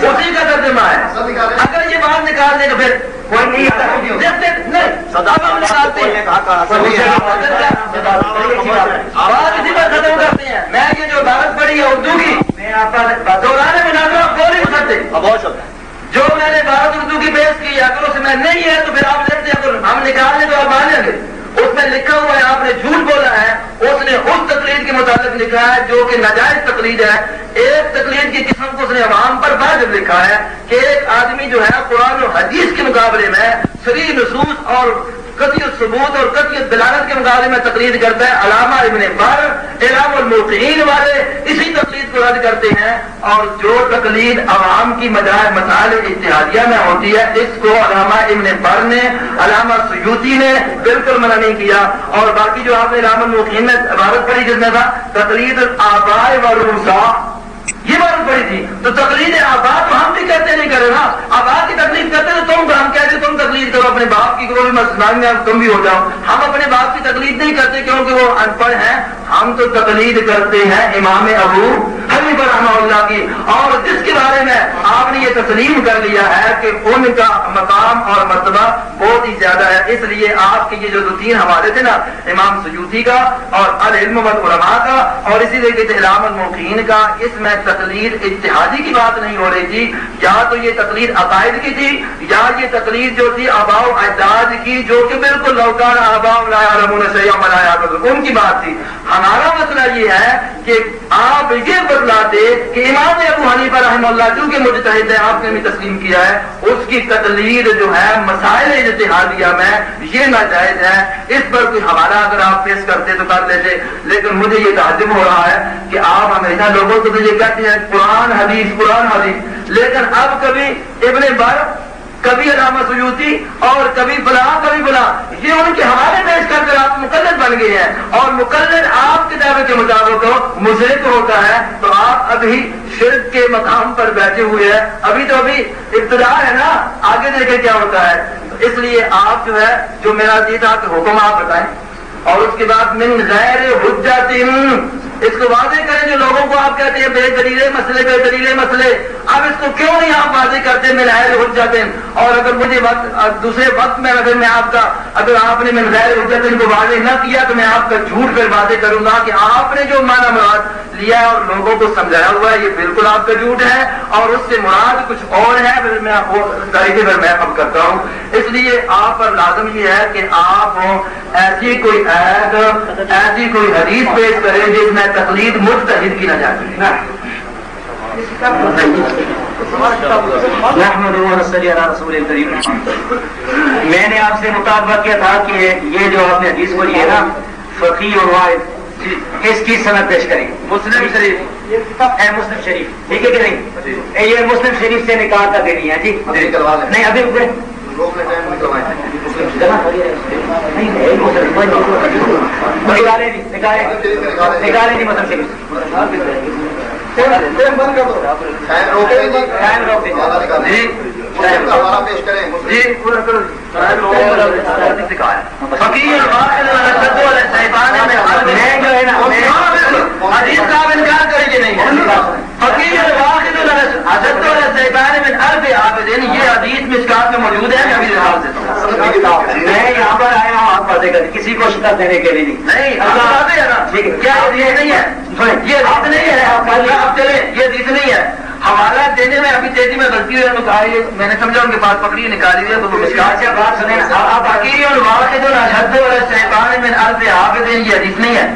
اسی کا ترجمہ ہے۔ اگر یہ بات نکال دے تو پھر کوئی نہیں بات اسی پر ختم کرتے ہیں۔ میں یہ جو عبارت پڑھی ہے اردو کی، میں آپ کا دوران میں ناظرہ بول نہیں سکتے، جو میں نے عبارت اردو کی پیش کی اگر اس میں نہیں ہے تو پھر آپ لکھتے ہیں، اگر ہم نکال لیں تو آپ مان لیں گے۔ اس میں لکھا ہوا ہے، آپ نے جھوٹ بولا ہے، اس نے اس تقلید کے متعلق لکھا ہے جو کہ ناجائز تقلید ہے۔ ایک تقلید کی قسم کو اس نے عوام پر واجب لکھا ہے کہ ایک آدمی جو ہے قرآن و حدیث کے مقابلے میں صریح نصوص اور قطعی ثبوت اور قطعی دلالت کے مقابلے میں تقلید کرتا ہے۔ علامہ ابن بر علامہ الموقعین والے اسی تقلید کو رد کرتے ہیں، اور جو تقلید عوام کی مسائل اجتہادیہ میں ہوتی ہے اس کو علامہ ابن بر نے، علامہ سیوطی نے بالکل منع نہیں کیا۔ اور باقی جو آپ نے علامہ الموقعین میں عبارت پڑھی جس میں تھا تقلید الآباء والرؤساء، یہ بات پڑی تھی، تو تقلید آبا تو ہم بھی کہتے نہیں کرے نا، آبا کی تقلید کرتے تو ہم کہتے تم تقلید کرو، اپنے باپ کی کرو، مسلمان میں تم بھی ہو جاؤ۔ ہم اپنے باپ کی تقلید نہیں کرتے کیونکہ وہ ان پڑھ ہیں، ہم تو تقلید کرتے ہیں امام ابو حنیفہ رحمہ اللہ کی، اور جس کے بارے میں آپ نے یہ تسلیم کر لیا ہے کہ ان کا مقام اور مرتبہ بہت ہی زیادہ ہے۔ اس لیے آپ کے یہ جو دو تین حوالے تھے نا، امام سیوطی کا اور العلم والعلماء کا اور اسی طریقے علامہ الموقعین کا، اس میں تقلید اجتہادی کی بات نہیں ہو رہی تھی، یا تو یہ تقلید عقائد کی تھی یا یہ تقلید جو تھی آباء و اجداد کی، جو کہ بالکل لوکان آباء لا یعلمون شیئا ولا یعقلون ان کی بات تھی۔ ہمارا مسئلہ یہ ہے کہ آپ یہ بتلاتے کہ امام ابو حنیفہ رحمہ اللہ چونکہ مجتہد ہے، آپ نے بھی تسلیم کیا ہے، اس کی تقلید جو ہے مسائل اجتہادیہ میں یہ ناجائز ہے۔ اس پر کوئی حوالہ اگر آپ پیش کرتے تو کر لیتے، لیکن مجھے یہ تعجب ہو رہا ہے کہ آپ ہمیشہ لوگوں کو تو یہ کہتے ہیں قرآن حدیث قرآن حدیث، لیکن اب کبھی ابن بر، کبھی علامہ سیوطی اور کبھی فلاں کبھی فلاں، یہ ان کے حوالے پیش کر کر آپ مقلد بن گئے ہیں، اور مقلد آپ کے دعوے کے مطابق مشرک ہوتا ہے، تو آپ ابھی شرک کے مقام پر بیٹھے ہوئے ہیں، ابھی تو ابھی ابتدا ہے نا، آگے دیکھیں کیا ہوتا ہے۔ اس لیے آپ جو ہے جو میرا یہ تھا کہ حکم آپ بتائیں، اور اس کے بعد من غیر حجت اس کو واضح کریں، جو لوگوں کو آپ کہتے ہیں بے دلیلے مسئلے بے دلیلے مسئلے، اب اس کو کیوں نہیں آپ واضح کرتے من غیر حجت؟ اور اگر مجھے دوسرے وقت میں اگر میں آپ کا اگر آپ نے من غیر حجت کو واضح نہ کیا تو میں آپ کا جھوٹ پھر واضح کروں گا کہ آپ نے جو معنی مراد لیا اور لوگوں کو سمجھایا ہوا ہے یہ بالکل آپ کا جھوٹ ہے، اور اس سے مراد کچھ اور ہے، پھر میں وہ طریقے پر میں اب کرتا ہوں۔ اس لیے آپ پر لازم یہ ہے کہ آپ ایسی کوئی آیت ایسی کوئی حدیث پیش کریں جس میں تقلید مجتہد کی نہ جائے۔ میں نے آپ سے مطالبہ کیا تھا کہ یہ جو آپ نے حدیث بولی ہے نا فقیہ اور واحد، اس کی سند پیش کریں۔ مسلم شریف ہے، مسلم شریف ٹھیک ہے کہ نہیں؟ یہ مسلم شریف سے نکال کر دینی ہے جی، نہیں ابھی نکالے نہیں مسلم شریف حدیث کا انکار کریں گے نہیں، فقیر واحد دن یہ حدیث مشکات میں موجود ہے. میں یہاں پر آیا ہوں آپ باتیں کریں, کسی کو شکست دینے کے لیے نہیں. کیا یہ نہیں ہے, یہ حدیث نہیں ہے, آپ چلے یہ حدیث نہیں ہے. حوالہ دینے میں ابھی تیزی میں غلطی ہوئی تو کہا میں نے سمجھا ان کے پاس پکڑی نکالی ہے تو بات سنیں آپ حقیقی اور واقع الحد والشیطان من ارض عابدین یہ حدیث نہیں ہے.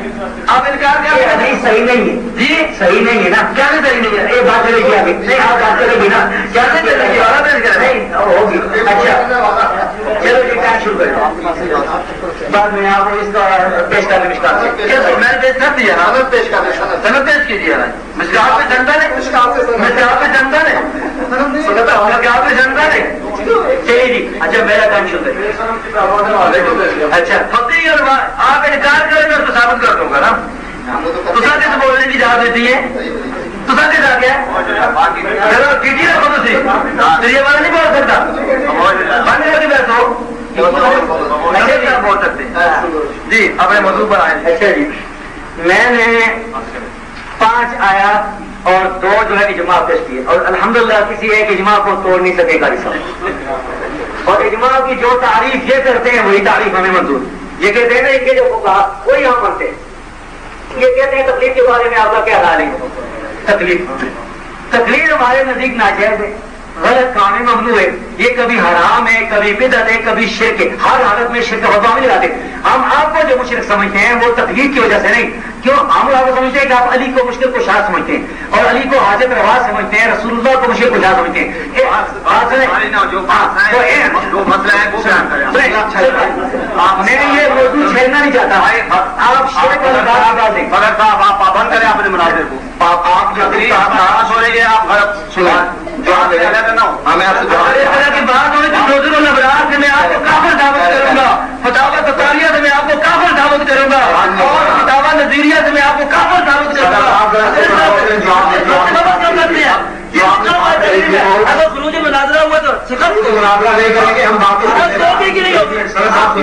آپ انکار کیا حدیث صحیح نہیں ہے جی صحیح نہیں ہے نا کیا صحیح نہیں ہے یہ بات چلے گی ابھی نہیں آپ بات چلے گی نا کیا نہیں ہوگی. اچھا چلو جی ٹائم شروع کریں بعد میں آپ اس کا پیش کرنے میں نے پیش کر دیا نا سند پیش کیجیے نا مشکات پہ جنتا نے مشکات پہ جنتا نے مشکات پہ جنتا نے چلیے جی. اچھا میرا کام شروع کریں. اچھا فقی اور آپ انکار کریں میں تو ثابت کر دوں گا نا. تو ساتھ سے بولنے کی اجازت دیتی ہے تو ساتھ آ گیا چلو کیجیے رکھو تو صحیح یہ والا نہیں بول سکتا بند کر کے بیٹھو بول سکتے جی اپنے موضوع پر آئے. اچھا جی میں نے 5 آیات اور 2 جو ہے اجماع پیش کیے اور الحمدللہ کسی ایک اجماع کو توڑ نہیں سکے گا رسالہ. اور اجماع کی جو تعریف یہ کرتے ہیں وہی تعریف ہمیں منظور. یہ کہتے ہیں نا کہ جو کہا وہی ہم مانتے ہیں. یہ کہتے ہیں تکلیف کے بارے میں آپ کا کیا خیال ہے؟ تکلیف ہمارے نزدیک ناجائز ہے, غلط کام ہے, ممنوع ہے. یہ کبھی حرام ہے, کبھی بدعت ہے, کبھی شرک ہے. ہر حالت میں شرک کا فتویٰ نہیں لگاتے. ہم آپ کو جو مشرک سمجھتے ہیں وہ تکلیف کی وجہ سے نہیں. کیوں ہم آپ کو سمجھتے ہیں کہ آپ علی کو مشکل کو شاہ سمجھتے ہیں اور علی کو حاجت روا سمجھتے ہیں, رسول اللہ کو مشکل کو شاہ سمجھتے ہیں. میں یہ موضوع چھیڑنا نہیں چاہتا. آپ شرک آپ پابند کریں اپنے مناظر کو. آپ تقریر ناراض ہو رہی ہے, آپ غلط سنا جواب دے رہے ہو. ہمیں آپ سے طرح کی بات ہوئی تو نوزر الابرار سے میں آپ کو کافر دعوت کروں گا, فتاوی تطاریہ سے میں آپ کو کافر دعوت کروں گا اور فتاوی نظیریہ سے میں آپ کو کافر دعوت کروں گا. اگر خروج مناظرہ ہوا تو سخت مناظرہ نہیں کریں گے ہم کیوں آپ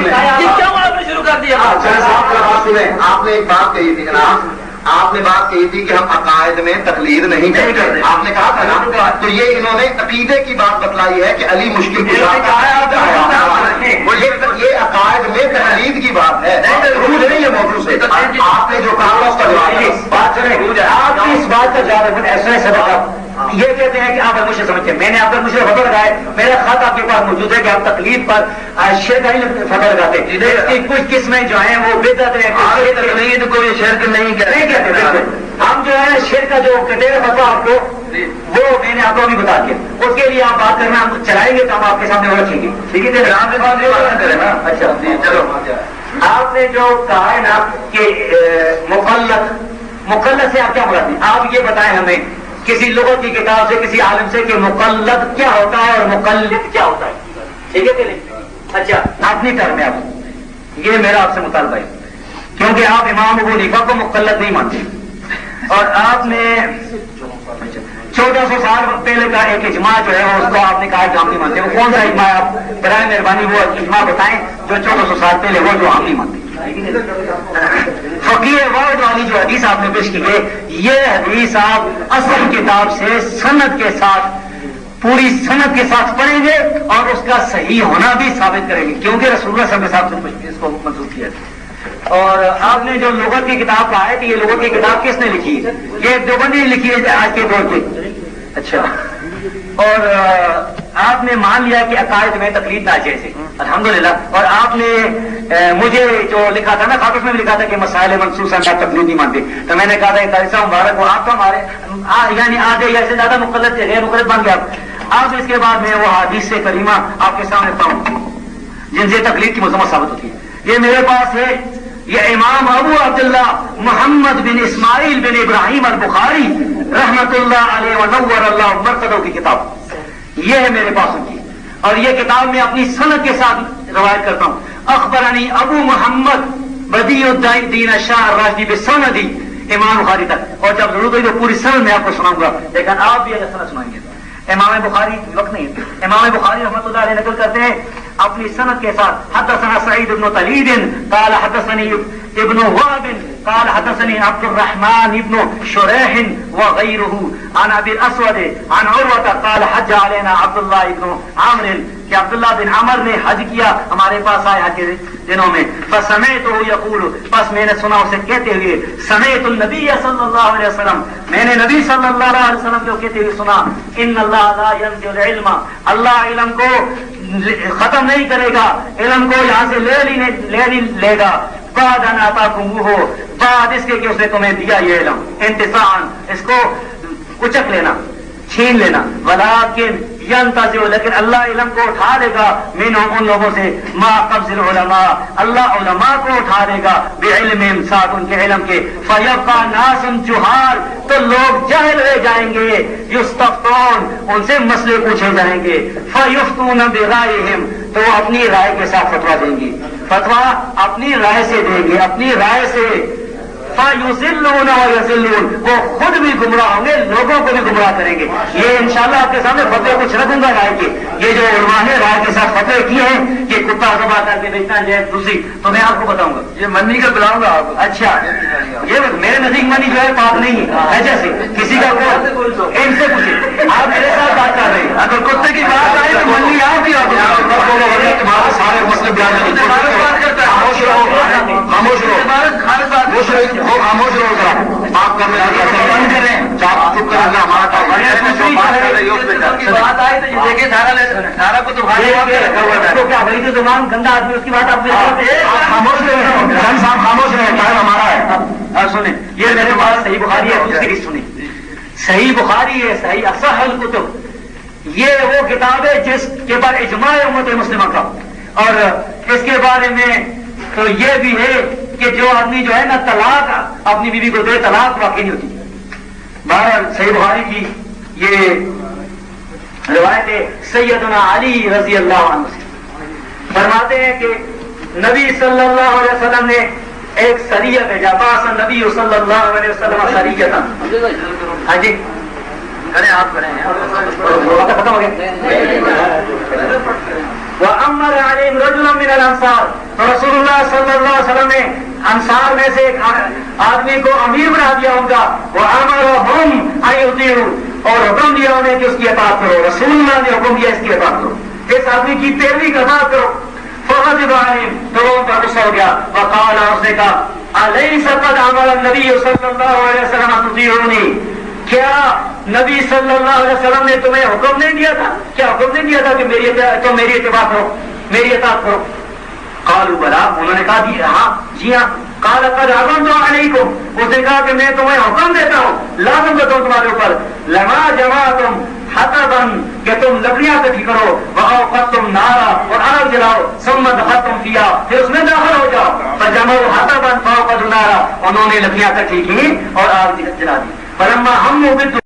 نے شروع کر دیا. آپ نے ایک بات کہی تھی جناب, آپ نے بات کہی تھی کہ ہم عقائد میں تقلید نہیں کرتے. آپ نے کہا تھا نا, تو یہ انہوں نے عقیدے کی بات بتلائی ہے کہ علی مشکل یہ عقائد میں تقلید کی بات ہے, خروج نہیں ہے موضوع سے. آپ نے جو کہا اس کا بات کریں. آپ کی اس بات کا جواب ایسا سبق یہ کہتے ہیں کہ آپ مجھے سمجھتے ہیں. میں نے آپ پر مجھے فتویٰ لگایا, میرا خط آپ کے پاس موجود ہے کہ آپ تقلید پر شرک نہیں فتویٰ لگاتے. اس کی کچھ قسمیں جو ہیں وہ بدعت ہیں, تقلید کو شرک نہیں کہتے. ہم جو ہے شرک کا جو کہتے ہیں فتویٰ آپ کو وہ میں نے آپ کو ابھی بتا دیا. اس کے لیے آپ بات کرنا ہم چلائیں گے تو ہم آپ کے سامنے وہ رکھیں گے. ٹھیک ہے. اچھا چلو آپ نے جو کہا ہے نا کہ مقلد سے آپ کیا مراد ہیں, آپ یہ بتائیں ہمیں کسی لغت کی کتاب سے, کسی عالم سے کہ مقلد کیا ہوتا ہے اور مقلد کیا ہوتا ہے. ٹھیک ہے کہ نہیں؟ اچھا اپنی ٹرم میں آپ یہ میرا آپ سے مطالبہ ہے کیونکہ آپ امام ابو حنیفہ کو مقلد نہیں مانتے اور آپ نے 1400 سال پہلے کا ایک اجماع جو ہے اس کو آپ نے کہا کہ ہم نہیں مانتے. وہ کون سا اجماع ہے؟ آپ برائے مہربانی وہ اجماع بتائیں جو 1400 سال پہلے وہ جو ہم نہیں مانتے. فقیر وارد والی جو حدیث آپ نے پیش کی ہے, یہ حدیث آپ اصل کتاب سے سند کے ساتھ پوری سند کے ساتھ پڑھیں گے اور اس کا صحیح ہونا بھی ثابت کریں گے کیونکہ رسول اللہ صلی اللہ علیہ وسلم نے اس کو منسوخ کیا ہے. اور آپ نے جو لغت کی کتاب کہا ہے کہ یہ لغت کی کتاب کس نے لکھی ہے؟ یہ دیوبندی نے لکھی ہے آج کے دور پہ. اچھا اور آپ نے مان لیا کہ عقائد میں تقلید ناجائز ہے الحمدللہ. اور آپ نے مجھے جو لکھا تھا نا خاطر میں لکھا تھا کہ مسائل منسوخ ہیں تقلید نہیں مانتے, تو میں نے کہا تھا ایسا مبارک ہو آپ تو ہمارے یعنی آدھے یا سے زیادہ مقلد غیر مقلد بن گیا. آپ اس کے بعد میں وہ حدیث سے کریمہ آپ کے سامنے پاؤں جن سے تقلید کی مذمت ثابت ہوتی ہے. یہ میرے پاس ہے, یہ امام ابو عبداللہ محمد بن اسماعیل بن ابراہیم البخاری رحمت اللہ علیہ ونور اللہ مرتدہ کی کتاب, یہ ہے میرے پاس ان کی. اور یہ کتاب میں اپنی سند کے ساتھ روایت کرتا ہوں. اخبرانی ابو محمد بدیع الدین شاہ راشدی بسندی امام بخاری تک, اور جب ضرورت ہوئی تو پوری سند میں آپ کو سناؤں گا, لیکن آپ بھی اگر سند سنائیں گے. امام بخاری وقت نہیں, امام بخاری رحمۃ اللہ علیہ نقل کرتے ہیں اپنی سند کے ساتھ حدثنا سعید بن طلید قال حدثني ابن وهب قال حدثني عبد الرحمن بن شريح وغيره عن ابي الاسود عن عروة قال حج علينا عبد الله بن عمرو کہ عبداللہ بن عمر نے حج کیا ہمارے پاس آئے حج کے دنوں میں فسمعته يقول پس میں نے سنا اسے کہتے ہوئے سمعت النبي صلی اللہ علیہ وسلم میں نے نبی صلی اللہ علیہ وسلم کو کہتے ہوئے سنا ان اللہ لا ينزع العلم اللہ علم کو ختم نہیں کرے گا علم کو یہاں سے لے گا بعد ان آتاکموہ بعد اس کے کہ اس نے تمہیں دیا یہ علم انتزاعا اس کو کچک لینا چھین لینا ولیکن ینتزع لیکن اللہ علم کو اٹھا لے گا منہم ان لوگوں سے ما قبض العلماء اللہ علماء کو اٹھا لے گا بعلمہم ساتھ ان کے علم کے فیبقى ناس جہال تو لوگ جاہل رہ جائیں گے یستفتون ان سے مسئلے پوچھے جائیں گے فیفتون برائہم تو وہ اپنی رائے کے ساتھ فتویٰ دیں گے فتویٰ اپنی رائے سے دیں گے اپنی رائے سے فَيُزِلُّونَ وَيَزِلُّونَ وہ خود بھی گمراہ ہوں گے لوگوں کو بھی گمراہ کریں گے یہ انشاءاللہ آپ کے سامنے فتوے کچھ رکھوں گا رائے کے یہ جو علماء نے رائے کے ساتھ فتوے کیے ہیں کہ کتا ذبح کر کے بیچنا ہے دوسری تو میں آپ کو بتاؤں گا یہ منی کا بلاؤں گا آپ اچھا یہ میرے نزدیک منی جو ہے پاک نہیں ہے جیسے کسی کا ان سے پوچھے آپ میرے ساتھ بات کر رہے ہیں اگر کتے کی بات آئے تو منی آپ کی تمہارے سارے مسئلے بیان خاموش رہو خاموش رہو خاموش رہو گا آپ کرنے بات آئی تو یہ دیکھیں سارا کو تو زبان گندا آدمی اس کی بات آپ خاموش رہے ٹائم ہمارا ہے سنیں یہ میرے پاس صحیح بخاری ہے دوسری سنیں صحیح بخاری ہے صحیح اصح الکتب یہ وہ کتاب ہے جس کے بعد اجماع امت مسلمہ کا اور اس کے بارے میں تو یہ بھی ہے کہ جو آدمی جو ہے نا طلاق اپنی بیوی کو دے طلاق واقع نہیں ہوتی بہرحال صحیح بخاری کی یہ روایت ہے سیدنا علی رضی اللہ عنہ سے فرماتے ہیں کہ نبی صلی اللہ علیہ وسلم نے ایک سریہ بھیجا پاس نبی صلی اللہ علیہ وسلم سریہ ہاں جی کریں آپ کریں ختم ہو گیا وَأَمَّرَ عَلَيْهِمْ رَجُلًا مِنَ الْأَنصَارِ تو رسول اللہ صلی اللہ علیہ وسلم نے انصار میں سے ایک آدمی کو امیر بنا دیا ان کا وَأَمَرَهُمْ أَن يُطِيعُوا اور حکم دیا انہیں کہ اس کی اطاعت کرو رسول اللہ نے حکم دیا اس کی اطاعت کرو اس آدمی کی پیروی کا اطاعت کرو فَغَضِبَ عَلَيْهِمْ تو وہ ان کا غصہ ہو گیا وَقَالَ اس نے کہا أَلَيْسَ قَدْ أَمَرَ النَّبِيُّ صلی اللہ علیہ وسلم أَن تُطِيعُونِي کیا نبی صلی اللہ علیہ وسلم نے تمہیں حکم نہیں دیا تھا کیا حکم نہیں دیا تھا کہ میری اتباع کرو میری اطاعت کرو قالوا بلا انہوں نے کہا ہاں جی ہاں قال قد أَمَرْتُ عَلَيْكُمْ اس نے کہا کہ میں تمہیں حکم دیتا ہوں لازم کرتا ہوں تمہارے اوپر لما جمعتم حطبا کہ تم لکڑیاں اکٹھی کرو وأوقدتم نارا اور آگ جلاؤ ثم دخلتم فيها پھر اس میں داخل ہو جاؤ فجمعوا حطبا فأوقدوا نارا انہوں نے لکڑیاں اکٹھی کی اور آگ جلا دی فلما ہم